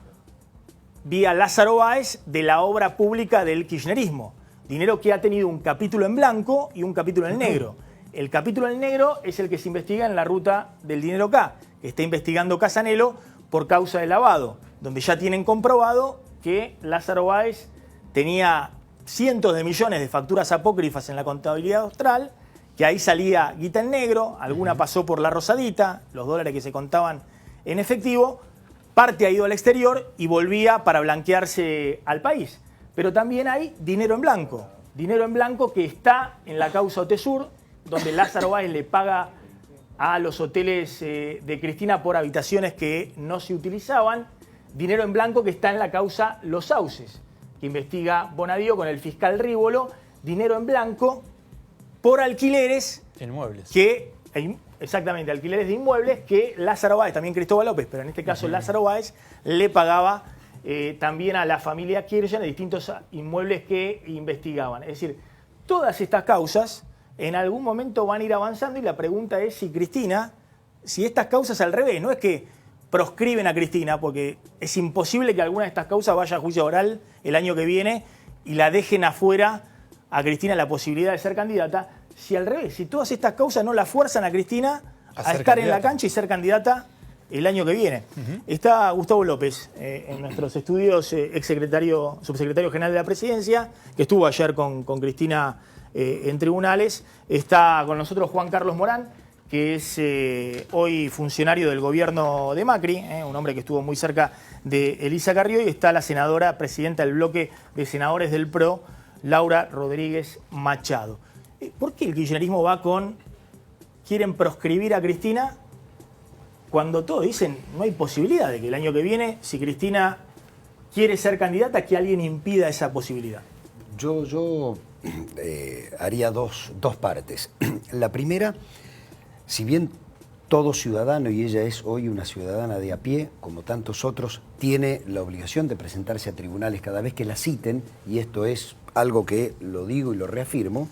vía Lázaro Báez de la obra pública del kirchnerismo. Dinero que ha tenido un capítulo en blanco y un capítulo en negro. El capítulo en negro es el que se investiga en la ruta del dinero K, que está investigando Casanelo por causa de lavado, donde ya tienen comprobado que Lázaro Báez tenía cientos de millones de facturas apócrifas en la contabilidad austral, que ahí salía guita en negro, alguna pasó por la rosadita, los dólares que se contaban en efectivo, parte ha ido al exterior y volvía para blanquearse al país. Pero también hay dinero en blanco que está en la causa Otesur, donde Lázaro Báez le paga a los hoteles de Cristina por habitaciones que no se utilizaban, dinero en blanco que está en la causa Los Sauces, que investiga Bonadío con el fiscal Rívolo, dinero en blanco por alquileres. Inmuebles. Exactamente, alquileres de inmuebles que Lázaro Báez, también Cristóbal López, pero en este caso Lázaro Báez, le pagaba también a la familia Kirchner de distintos inmuebles que investigaban. Es decir, todas estas causas en algún momento van a ir avanzando y la pregunta es si Cristina, si estas causas al revés, no es que proscriben a Cristina, porque es imposible que alguna de estas causas vaya a juicio oral el año que viene y la dejen afuera a Cristina la posibilidad de ser candidata, si al revés, si todas estas causas no la fuerzan a Cristina a estar en la cancha y ser candidata el año que viene. Está Gustavo López en nuestros estudios, subsecretario general de la Presidencia, que estuvo ayer con Cristina en tribunales. Está con nosotros Juan Carlos Morán, que es hoy funcionario del gobierno de Macri, un hombre que estuvo muy cerca de Elisa Carrió, y está la senadora presidenta del bloque de senadores del PRO, Laura Rodríguez Machado. ¿Por qué el kirchnerismo va quieren proscribir a Cristina cuando todos dicen no hay posibilidad de que el año que viene, si Cristina quiere ser candidata, que alguien impida esa posibilidad? Yo haría dos partes. La primera, si bien todo ciudadano, y ella es hoy una ciudadana de a pie, como tantos otros, tiene la obligación de presentarse a tribunales cada vez que la citen, y esto es algo que lo digo y lo reafirmo,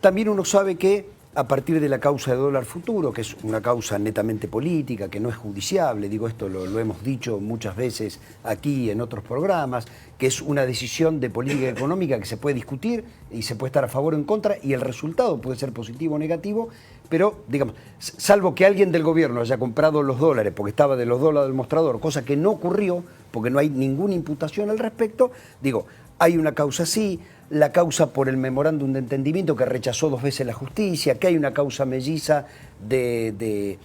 también uno sabe que a partir de la causa de dólar futuro, que es una causa netamente política, que no es judiciable, digo esto lo hemos dicho muchas veces aquí en otros programas, que es una decisión de política económica que se puede discutir y se puede estar a favor o en contra y el resultado puede ser positivo o negativo, pero digamos, salvo que alguien del gobierno haya comprado los dólares porque estaba de los dólares del mostrador, cosa que no ocurrió porque no hay ninguna imputación al respecto, digo, hay una causa así, la causa por el memorándum de entendimiento que rechazó 2 veces la justicia, que hay una causa melliza de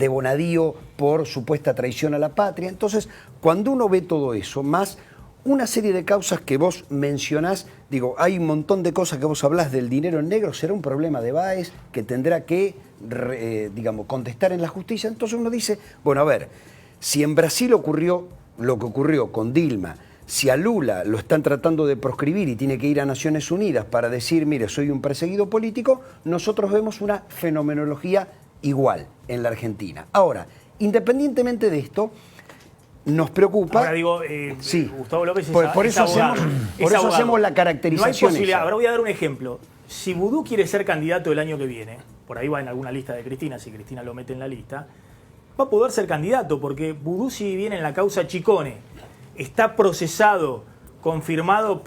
Bonadío por supuesta traición a la patria. Entonces, cuando uno ve todo eso, más una serie de causas que vos mencionás, digo, hay un montón de cosas que vos hablás del dinero en negro, será un problema de Báez que tendrá que, digamos, contestar en la justicia. Entonces uno dice, bueno, a ver, si en Brasil ocurrió lo que ocurrió con Dilma, si a Lula lo están tratando de proscribir y tiene que ir a Naciones Unidas para decir, mire, soy un perseguido político, nosotros vemos una fenomenología igual en la Argentina. Ahora, independientemente de esto, nos preocupa... Ahora digo, sí, Gustavo López es por eso hacemos la caracterización. No hay posibilidad. Ahora voy a dar un ejemplo. Si Vudú quiere ser candidato el año que viene, por ahí va en alguna lista de Cristina, si Cristina lo mete en la lista, va a poder ser candidato, porque Vudú si viene en la causa Chicone está procesado, confirmado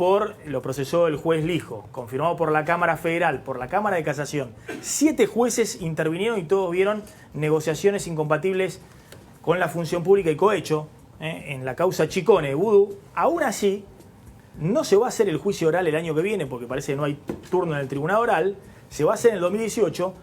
lo procesó el juez Lijo, confirmado por la Cámara Federal, por la Cámara de Casación. 7 jueces intervinieron y todos vieron negociaciones incompatibles con la función pública y cohecho en la causa Chicone de Vudú. Aún así, no se va a hacer el juicio oral el año que viene, porque parece que no hay turno en el tribunal oral, se va a hacer en el 2018,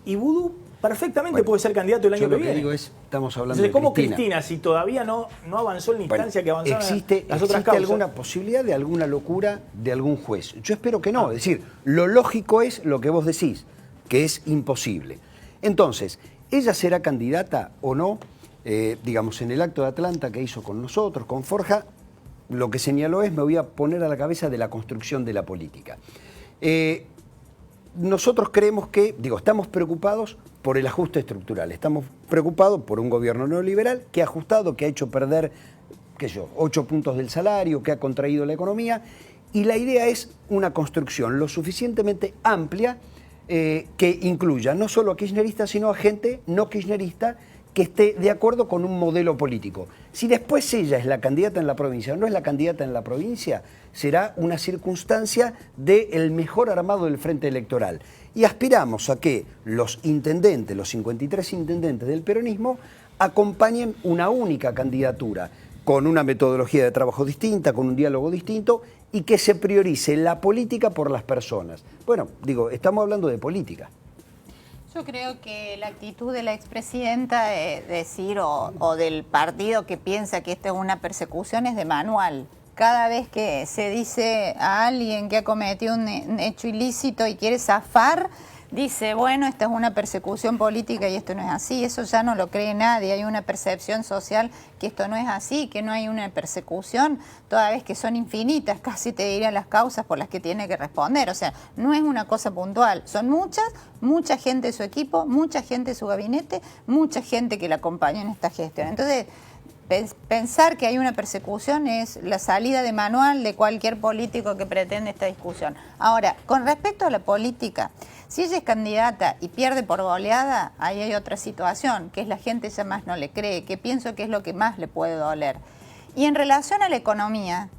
y Vudú perfectamente puede ser candidato el año que viene. Lo que digo es, estamos hablando Entonces, ¿cómo de Cristina, si todavía no avanzó en la instancia que avanzaron las otras ¿existe causas? alguna posibilidad de alguna locura de algún juez? Yo espero que no. Es decir, lo lógico es lo que vos decís, que es imposible. Entonces, ¿ella será candidata o no? Digamos, en el acto de Atlanta que hizo con nosotros, con Forja, lo que señaló es: me voy a poner a la cabeza de la construcción de la política. Nosotros creemos que, estamos preocupados por el ajuste estructural, estamos preocupados por un gobierno neoliberal que ha ajustado, que ha hecho perder, 8 puntos del salario, que ha contraído la economía, y la idea es una construcción lo suficientemente amplia que incluya no solo a kirchneristas, sino a gente no kirchnerista que esté de acuerdo con un modelo político. Si después ella es la candidata en la provincia o no es la candidata en la provincia, será una circunstancia del mejor armado del frente electoral. Y aspiramos a que los intendentes, los 53 intendentes del peronismo, acompañen una única candidatura, con una metodología de trabajo distinta, con un diálogo distinto, y que se priorice la política por las personas. Bueno, estamos hablando de política. Yo creo que la actitud de la expresidenta decir o del partido que piensa que esta es una persecución es de manual. Cada vez que se dice a alguien que ha cometido un hecho ilícito y quiere zafar, dice, bueno, esta es una persecución política y esto no es así. Eso ya no lo cree nadie. Hay una percepción social que esto no es así, que no hay una persecución, toda vez que son infinitas, casi te dirían las causas por las que tiene que responder. O sea, no es una cosa puntual. Son mucha gente de su equipo, mucha gente de su gabinete, mucha gente que la acompaña en esta gestión. Entonces, pensar que hay una persecución es la salida de manual de cualquier político que pretende esta discusión. Ahora, con respecto a la política, si ella es candidata y pierde por goleada, ahí hay otra situación, que es la gente ya más no le cree, que pienso que es lo que más le puede doler. Y en relación a la economía,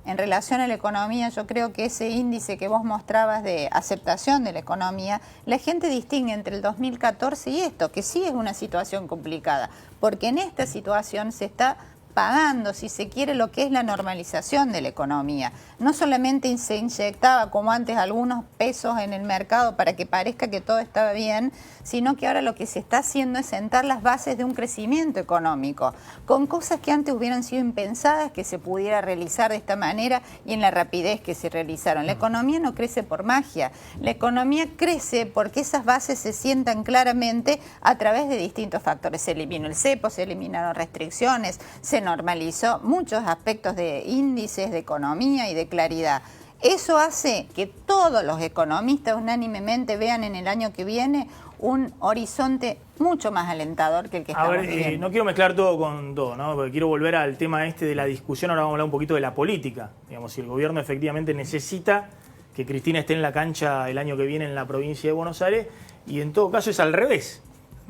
yo creo que ese índice que vos mostrabas de aceptación de la economía, la gente distingue entre el 2014 y esto, que sí es una situación complicada, porque en esta situación se está pagando, si se quiere, lo que es la normalización de la economía. No solamente se inyectaba, como antes, algunos pesos en el mercado para que parezca que todo estaba bien, sino que ahora lo que se está haciendo es sentar las bases de un crecimiento económico, con cosas que antes hubieran sido impensadas que se pudiera realizar de esta manera y en la rapidez que se realizaron. La economía no crece por magia, la economía crece porque esas bases se sientan claramente a través de distintos factores. Se eliminó el cepo, se eliminaron restricciones, se normalizó muchos aspectos de índices de economía y de claridad. Eso hace que todos los economistas unánimemente vean en el año que viene un horizonte mucho más alentador que el que estamos viviendo. No quiero mezclar todo con todo, ¿no? Porque quiero volver al tema de la discusión. Ahora vamos a hablar un poquito de la política. Digamos, si el gobierno efectivamente necesita que Cristina esté en la cancha el año que viene en la provincia de Buenos Aires, y en todo caso es al revés.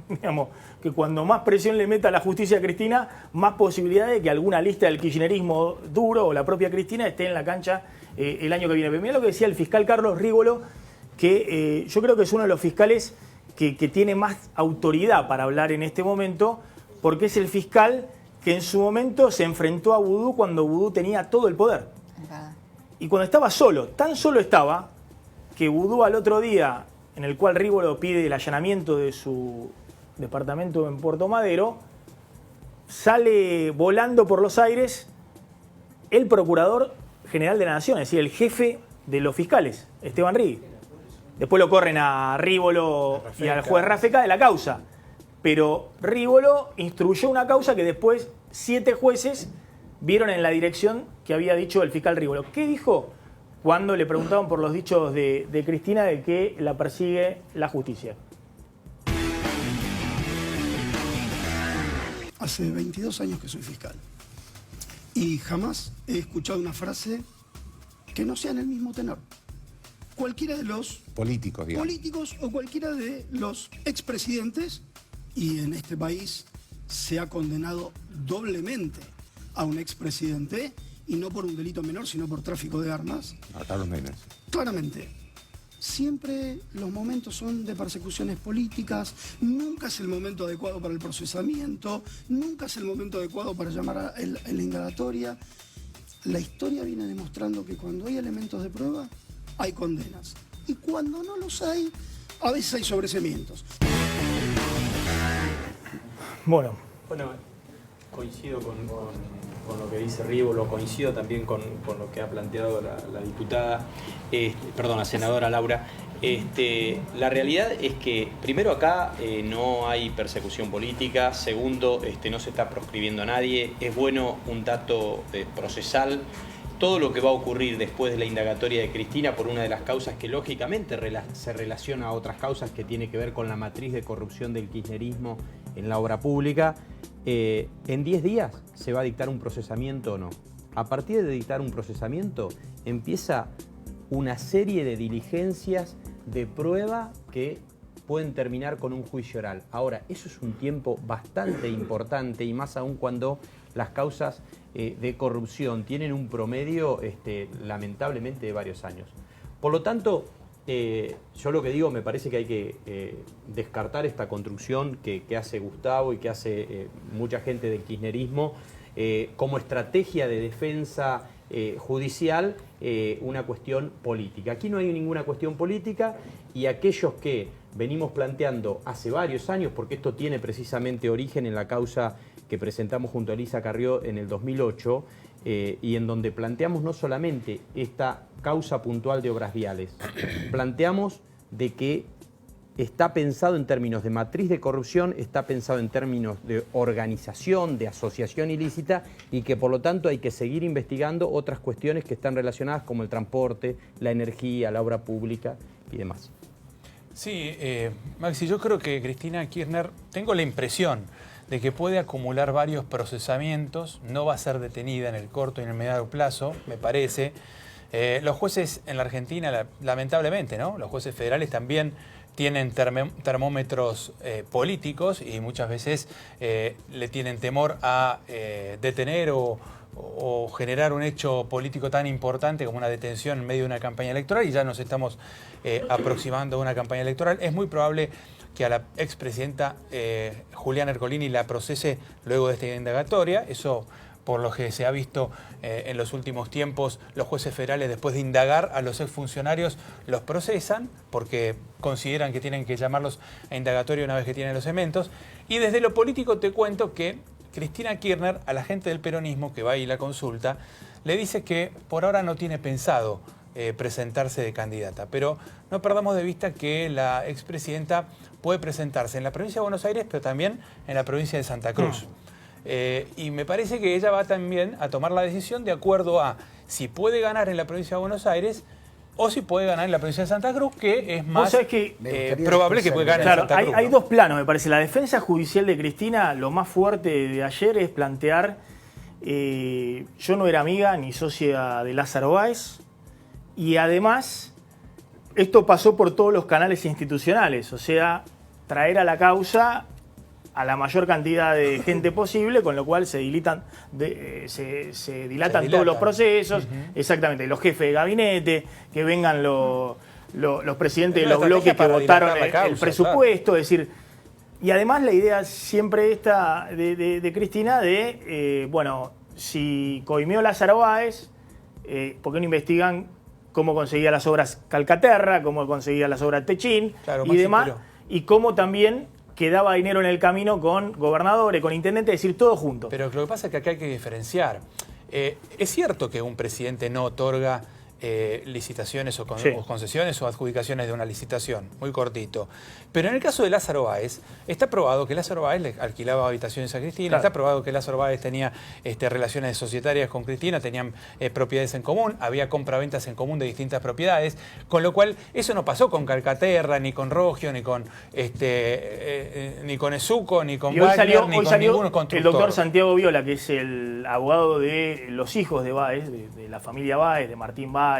Digamos, que cuando más presión le meta a la justicia a Cristina, más posibilidad de que alguna lista del kirchnerismo duro o la propia Cristina esté en la cancha el año que viene. Pero mirá lo que decía el fiscal Carlos Rívolo, que yo creo que es uno de los fiscales que tiene más autoridad para hablar en este momento, porque es el fiscal que en su momento se enfrentó a Vudú cuando Vudú tenía todo el poder. Y cuando estaba solo, tan solo estaba, que Vudú al otro día, en el cual Rívolo pide el allanamiento de su departamento en Puerto Madero, sale volando por los aires el Procurador General de la Nación, es decir, el jefe de los fiscales, Esteban Rigui. Después lo corren a Rívolo y al juez Rafecá de la causa. Pero Rívolo instruyó una causa que después 7 jueces vieron en la dirección que había dicho el fiscal Rívolo. ¿Qué dijo cuando le preguntaban por los dichos de Cristina de que la persigue la justicia? Hace 22 años que soy fiscal y jamás he escuchado una frase que no sea en el mismo tenor. Cualquiera de los políticos o cualquiera de los expresidentes, y en este país se ha condenado doblemente a un expresidente y no por un delito menor, sino por tráfico de armas. A Carlos Menem. Claramente, siempre los momentos son de persecuciones políticas, nunca es el momento adecuado para el procesamiento, nunca es el momento adecuado para llamar a la indagatoria. La historia viene demostrando que cuando hay elementos de prueba, hay condenas. Y cuando no los hay, a veces hay sobreseimientos. Bueno, coincido con lo que dice Rívolo, coincido también con lo que ha planteado la diputada, la senadora Laura. La realidad es que, primero, acá no hay persecución política. Segundo, no se está proscribiendo a nadie. Es bueno un dato procesal. Todo lo que va a ocurrir después de la indagatoria de Cristina por una de las causas que lógicamente se relaciona a otras causas que tiene que ver con la matriz de corrupción del kirchnerismo en la obra pública, en 10 días se va a dictar un procesamiento o no. A partir de dictar un procesamiento empieza una serie de diligencias de prueba que pueden terminar con un juicio oral. Ahora, eso es un tiempo bastante importante y más aún cuando las causas de corrupción tienen un promedio lamentablemente de varios años. Por lo tanto, yo lo que digo, me parece que hay que descartar esta construcción que hace Gustavo y que hace mucha gente del kirchnerismo como estrategia de defensa judicial, una cuestión política. Aquí no hay ninguna cuestión política y aquellos que venimos planteando hace varios años, porque esto tiene precisamente origen en la causa que presentamos junto a Elisa Carrió en el 2008, y en donde planteamos no solamente esta causa puntual de obras viales, planteamos de que está pensado en términos de matriz de corrupción, está pensado en términos de organización, de asociación ilícita y que por lo tanto hay que seguir investigando otras cuestiones que están relacionadas como el transporte, la energía, la obra pública y demás. Sí, Maxi, yo creo que Cristina Kirchner, tengo la impresión de que puede acumular varios procesamientos, no va a ser detenida en el corto y en el mediano plazo, me parece. Los jueces en la Argentina, lamentablemente, ¿no? Los jueces federales también tienen termómetros políticos y muchas veces le tienen temor a detener o generar un hecho político tan importante como una detención en medio de una campaña electoral, y ya nos estamos aproximando a una campaña electoral. Es muy probable que a la expresidenta Juliana Ercolini la procese luego de esta indagatoria. Eso, por lo que se ha visto en los últimos tiempos, los jueces federales, después de indagar a los exfuncionarios, los procesan porque consideran que tienen que llamarlos a indagatoria una vez que tienen los elementos. Y desde lo político te cuento que Cristina Kirchner, a la gente del peronismo que va ahí la consulta, le dice que por ahora no tiene pensado presentarse de candidata. Pero no perdamos de vista que la expresidenta puede presentarse en la provincia de Buenos Aires, pero también en la provincia de Santa Cruz. Y me parece que ella va también a tomar la decisión de acuerdo a si puede ganar en la provincia de Buenos Aires o si puede ganar en la provincia de Santa Cruz, que es más probable que pueda ganar en Santa Cruz. Hay dos planos, me parece. La defensa judicial de Cristina, lo más fuerte de ayer es plantear, yo no era amiga ni socia de Lázaro Báez, y además esto pasó por todos los canales institucionales, o sea, traer a la causa a la mayor cantidad de gente posible, con lo cual se dilatan todos los procesos, exactamente, los jefes de gabinete, que vengan los presidentes de los bloques que votaron el presupuesto, es decir, y además la idea siempre esta de Cristina bueno, si coimió Lázaro Báez, ¿por qué no investigan cómo conseguía las obras Calcaterra, cómo conseguía las obras Techín y demás, y cómo también quedaba dinero en el camino con gobernadores, con intendentes, es decir, todo junto. Pero lo que pasa es que acá hay que diferenciar. Es cierto que un presidente no otorga licitaciones o concesiones o adjudicaciones de una licitación, muy cortito. Pero en el caso de Lázaro Báez, está probado que Lázaro Báez le alquilaba habitaciones a Cristina, está probado que Lázaro Báez tenía relaciones societarias con Cristina, tenían propiedades en común, había compraventas en común de distintas propiedades, con lo cual eso no pasó con Calcaterra, ni con Rogio, ni con Ezuco, ni con Wagner, ni con ningún constructor. El doctor Santiago Viola, que es el abogado de los hijos de Báez, de la familia Báez, de Martín Báez,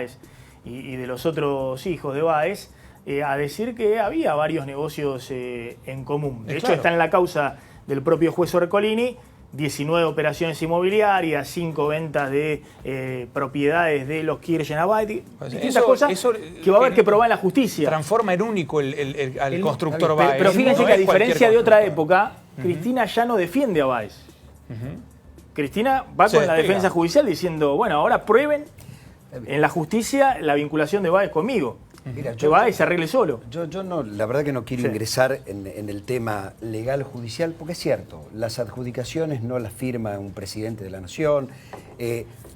y de los otros hijos de Báez, a decir que había varios negocios en común. De hecho, está en la causa del propio juez Ercolini, 19 operaciones inmobiliarias, 5 ventas de propiedades de los Kirchner Abad, distintas cosas que va a haber que probar en la justicia. Transforma en único al constructor Báez. Pero fíjense no que a es diferencia de cualquier otra constructor. época, Cristina ya no defiende a Báez. Cristina va con la defensa judicial diciendo, bueno, ahora prueben en la justicia la vinculación de Báez conmigo. Mira, Que Báez se arregle solo. Yo no, la verdad que no quiero ingresar en el tema legal judicial, porque es cierto, las adjudicaciones no las firma un presidente de la nación,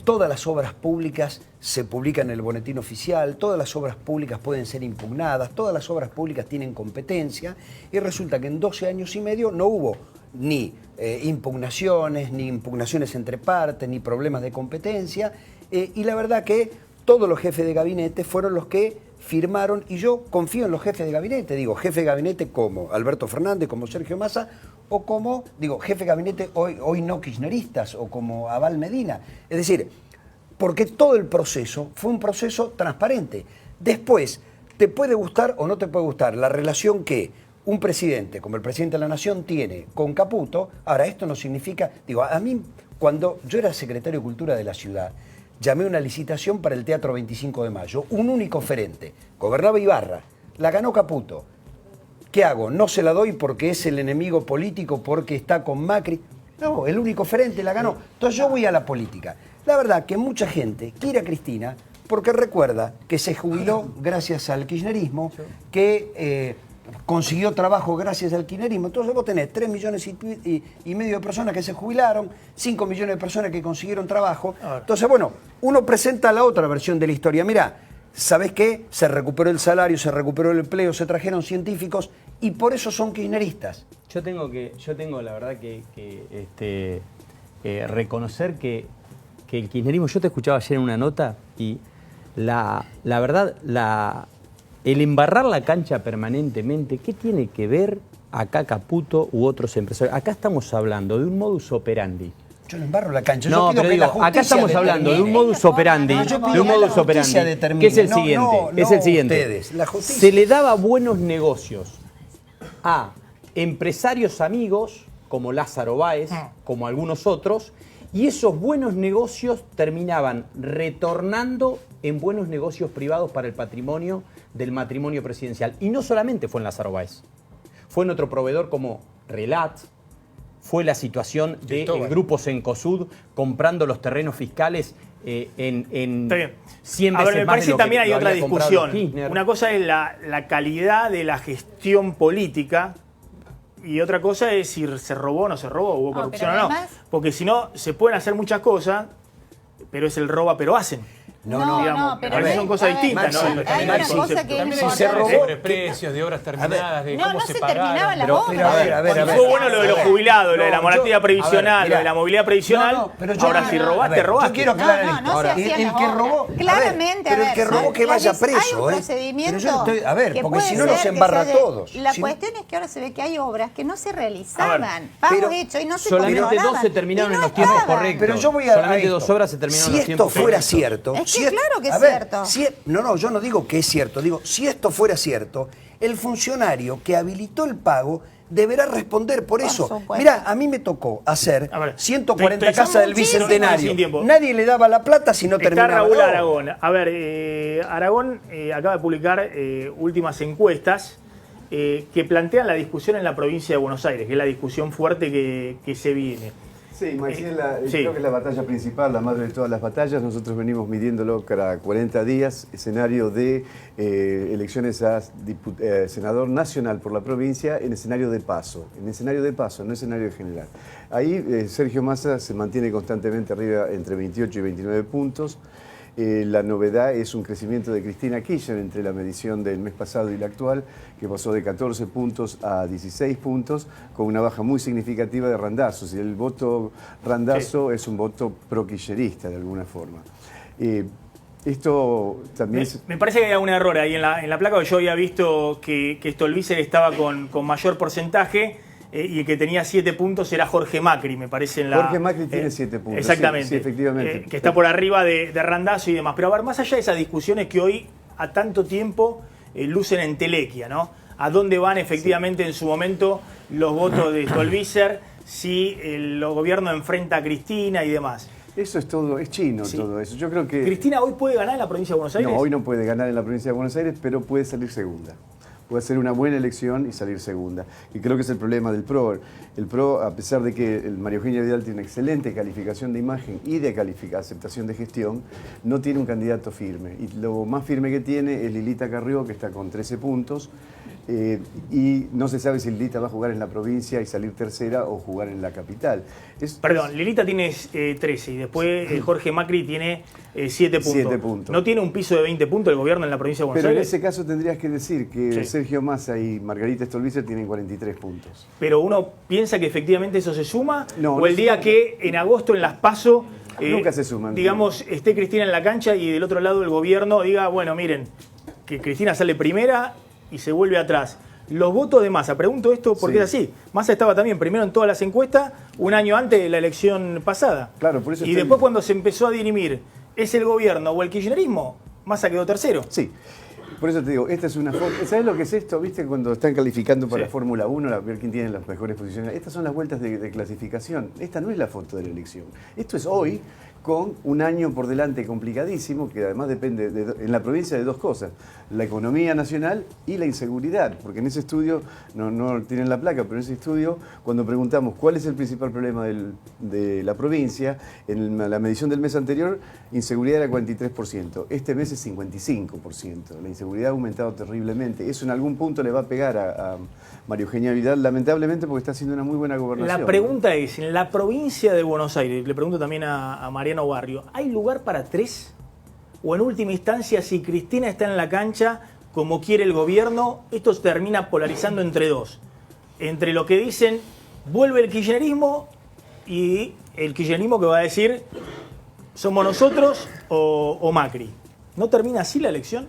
todas las obras públicas se publican en el boletín oficial, todas las obras públicas pueden ser impugnadas, todas las obras públicas tienen competencia, y resulta que en 12 años y medio no hubo ni impugnaciones entre partes, ni problemas de competencia, y la verdad que todos los jefes de gabinete fueron los que firmaron, y yo confío en los jefes de gabinete, digo, jefe de gabinete como Alberto Fernández, como Sergio Massa, o como, digo, jefe de gabinete hoy no kirchneristas, o como Abal Medina. Es decir, porque todo el proceso fue un proceso transparente. Después, te puede gustar o no te puede gustar la relación que un presidente, como el presidente de la Nación, tiene con Caputo. Ahora, esto no significa, digo, a mí, cuando yo era secretario de Cultura de la ciudad, llamé una licitación para el Teatro 25 de Mayo, un único oferente, gobernaba Ibarra, la ganó Caputo. ¿Qué hago? No se la doy porque es el enemigo político, porque está con Macri. No, el único oferente la ganó. Entonces yo voy a la política. La verdad que mucha gente quiere a Cristina porque recuerda que se jubiló gracias al kirchnerismo, que consiguió trabajo gracias al kirchnerismo. Entonces vos tenés 3 millones y medio de personas que se jubilaron, 5 millones de personas que consiguieron trabajo. Entonces, bueno, uno presenta la otra versión de la historia. Mirá, ¿sabés qué? Se recuperó el salario, se recuperó el empleo, se trajeron científicos y por eso son kirchneristas. Yo tengo la verdad que reconocer que el kirchnerismo, yo te escuchaba ayer en una nota y la verdad, el embarrar la cancha permanentemente, ¿qué tiene que ver acá Caputo u otros empresarios? Acá estamos hablando de un modus operandi. Yo no embarro la cancha. No, pero digo, acá estamos hablando de un modus operandi, que es el siguiente. Se le daba buenos negocios a empresarios amigos, como Lázaro Báez, como algunos otros, y esos buenos negocios terminaban retornando en buenos negocios privados para el patrimonio del matrimonio presidencial. Y no solamente fue en Lázaro Báez, fue en otro proveedor como Relat, fue la situación del grupo Cencosud comprando los terrenos fiscales en 100 veces más. Me parece que también hay otra había discusión. Kirchner. Una cosa es la calidad de la gestión política y otra cosa es si se robó o no se robó, hubo corrupción o no. Porque si no, se pueden hacer muchas cosas, pero es el roba pero hacen. No, pero son cosas distintas, ¿no? Hay una cosa que es Si se robó precios de obras terminadas, de cómo se pagaban. Terminaban las obras. Fue bueno lo de los jubilados, lo de la moratoria previsional, lo de la movilidad previsional. Ahora, si robaste, robaste. Yo quiero aclarar esto. Ahora, el que robó, claramente, pero el que robó que vaya preso. Hay un procedimiento. A ver, porque si no nos embarra a todos. La cuestión es que ahora se ve que hay obras que no se realizaban. Pagos hechos y no se solamente controlaban. 2 se terminaron en los tiempos correctos. Pero yo voy a solamente 2 obras se terminaron en los tiempos correctos. Si esto fuera cierto. Es que claro que es cierto. No, yo no digo que es cierto. Digo, si esto fuera cierto, el funcionario que habilitó el pago deberá responder por eso. Mirá, a mí me tocó hacer 140 casas del Bicentenario. Nadie le daba la plata si no terminaba. Está Raúl Aragón. A ver, Aragón acaba de publicar últimas encuestas que plantean la discusión en la provincia de Buenos Aires, que es la discusión fuerte que se viene. Sí, Maxi, creo que es la batalla principal, la madre de todas las batallas. Nosotros venimos midiéndolo cada 40 días, escenario de elecciones a senador nacional por la provincia en escenario de paso. En escenario de paso, no escenario general. Ahí Sergio Massa se mantiene constantemente arriba entre 28 y 29 puntos. La novedad es un crecimiento de Cristina Kirchner entre la medición del mes pasado y la actual, que pasó de 14 puntos a 16 puntos, con una baja muy significativa de Randazzo. Si el voto Randazzo es un voto pro-kirchnerista de alguna forma. Esto también... Me parece que hay un error ahí en la placa, porque yo había visto que Stolbizer estaba con mayor porcentaje. Y el que tenía 7 puntos era Jorge Macri, me parece. Jorge Macri tiene 7 puntos. Exactamente. Sí, efectivamente. Que está por arriba de Randazzo y demás. Pero a ver, más allá de esas discusiones que hoy, a tanto tiempo, lucen en telequia, ¿no? ¿A dónde van efectivamente en su momento los votos de Stolbizer? si el gobierno enfrenta a Cristina y demás. Eso es todo, es chino todo eso. Yo creo que... ¿Cristina hoy puede ganar en la provincia de Buenos Aires? No, hoy no puede ganar en la provincia de Buenos Aires, pero puede salir segunda. Puede hacer una buena elección y salir segunda. Y creo que es el problema del PRO. El PRO, a pesar de que María Eugenia Vidal tiene una excelente calificación de imagen y de aceptación de gestión, no tiene un candidato firme. Y lo más firme que tiene es Lilita Carrió, que está con 13 puntos. Y no se sabe si Lilita va a jugar en la provincia y salir tercera o jugar en la capital. Perdón, Lilita tiene 13 y después Jorge Macri tiene 7 puntos. 7 puntos. ¿No tiene un piso de 20 puntos el gobierno en la provincia de Buenos Aires? Pero en ese caso tendrías que decir que Sergio Massa y Margarita Stolbizer tienen 43 puntos. ¿Pero uno piensa que efectivamente eso se suma? No, ¿O el día que en agosto en las PASO, nunca se suman, digamos, esté Cristina en la cancha y del otro lado el gobierno diga, bueno, miren, que Cristina sale primera y se vuelve atrás? Los votos de Massa, pregunto esto porque es así. Massa estaba también primero en todas las encuestas un año antes de la elección pasada. Claro, por eso y después cuando se empezó a dirimir, ¿es el gobierno o el kirchnerismo? Massa quedó tercero. Sí. Por eso te digo, esta es una foto. ¿Sabes lo que es esto? ¿Viste cuando están calificando para la Fórmula 1, a ver quién tiene las mejores posiciones? Estas son las vueltas de clasificación. Esta no es la foto de la elección. Esto es hoy, con un año por delante complicadísimo, que además depende en la provincia de dos cosas: la economía nacional y la inseguridad. Porque en ese estudio, no tienen la placa, pero en ese estudio, cuando preguntamos cuál es el principal problema de la provincia, en la medición del mes anterior, inseguridad era 43%. Este mes es 55%. La inseguridad ha aumentado terriblemente. Eso en algún punto le va a pegar a María Eugenia Vidal, lamentablemente, porque está haciendo una muy buena gobernación. La pregunta es, en la provincia de Buenos Aires, le pregunto también a Mariano Barrio, ¿hay lugar para 3? O en última instancia, si Cristina está en la cancha como quiere el gobierno, esto se termina polarizando entre dos. Entre lo que dicen, vuelve el kirchnerismo, y el kirchnerismo que va a decir, somos nosotros o Macri. ¿No termina así la elección?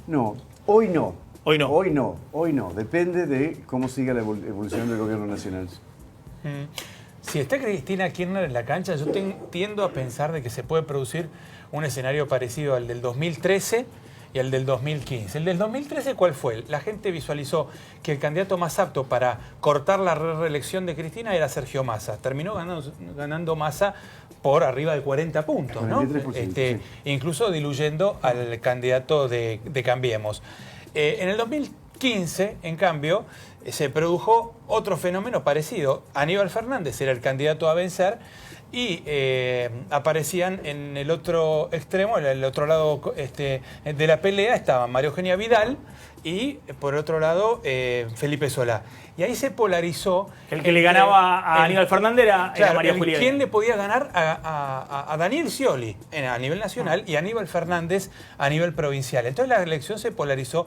No, hoy no. Hoy no. Hoy no. Depende de cómo siga la evolución del gobierno nacional. Si está Cristina Kirchner en la cancha, yo tiendo a pensar de que se puede producir un escenario parecido al del 2013 y al del 2015. El del 2013, ¿cuál fue? La gente visualizó que el candidato más apto para cortar la reelección de Cristina era Sergio Massa. Terminó ganando Massa por arriba de 40 puntos, ¿no? Incluso diluyendo al candidato de Cambiemos. En el 2015, en cambio, se produjo otro fenómeno parecido. Aníbal Fernández era el candidato a vencer y aparecían en el otro extremo, en el otro lado de la pelea, estaban María Eugenia Vidal y, por otro lado, Felipe Solá. Y ahí se polarizó. El que le ganaba a Aníbal Fernández era María Julia. ¿Quién le podía ganar a Daniel Scioli a nivel nacional y a Aníbal Fernández a nivel provincial? Entonces la elección se polarizó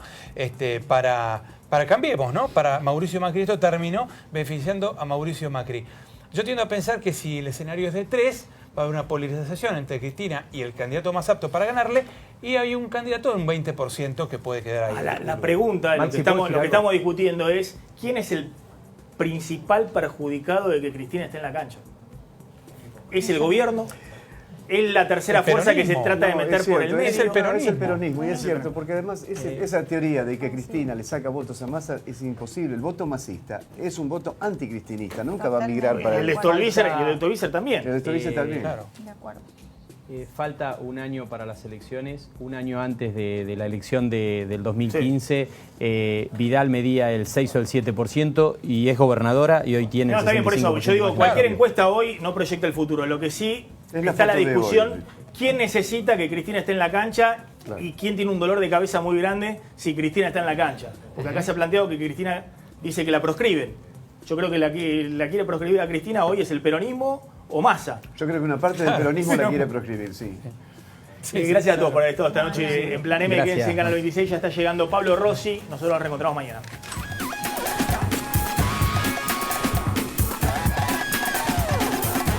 para Cambiemos, ¿no? Para Mauricio Macri. Esto terminó beneficiando a Mauricio Macri. Yo tiendo a pensar que si el escenario es de 3, va a haber una polarización entre Cristina y el candidato más apto para ganarle, y hay un candidato de un 20% que puede quedar ahí. La pregunta, lo que estamos discutiendo es, ¿quién es el principal perjudicado de que Cristina esté en la cancha? ¿Es el gobierno? ¿Es la tercera fuerza que se trata de meter por el medio? Es el peronismo, y es cierto, porque además esa teoría de que Cristina le saca votos a Massa es imposible. El voto masista es un voto anticristinista, nunca va a migrar para el de Stolbizer también. El de Stolbizer también. Claro. De acuerdo. Falta un año para las elecciones, un año antes de la elección del 2015. Vidal medía el 6 o el 7% y es gobernadora y hoy tiene el 65%. Está bien, por eso yo digo, cualquier encuesta hoy no proyecta el futuro. Lo que sí está la discusión, ¿quién necesita que Cristina esté en la cancha y quién tiene un dolor de cabeza muy grande si Cristina está en la cancha? Porque acá se ha planteado que Cristina dice que la proscriben. Yo creo que la quiere proscribir a Cristina hoy es el peronismo o Massa. Yo creo que una parte del peronismo la quiere proscribir, sí. Gracias a todos por haber estado esta noche en Plan M, quédense en Canal 26, ya está llegando Pablo Rossi, nosotros nos reencontramos mañana.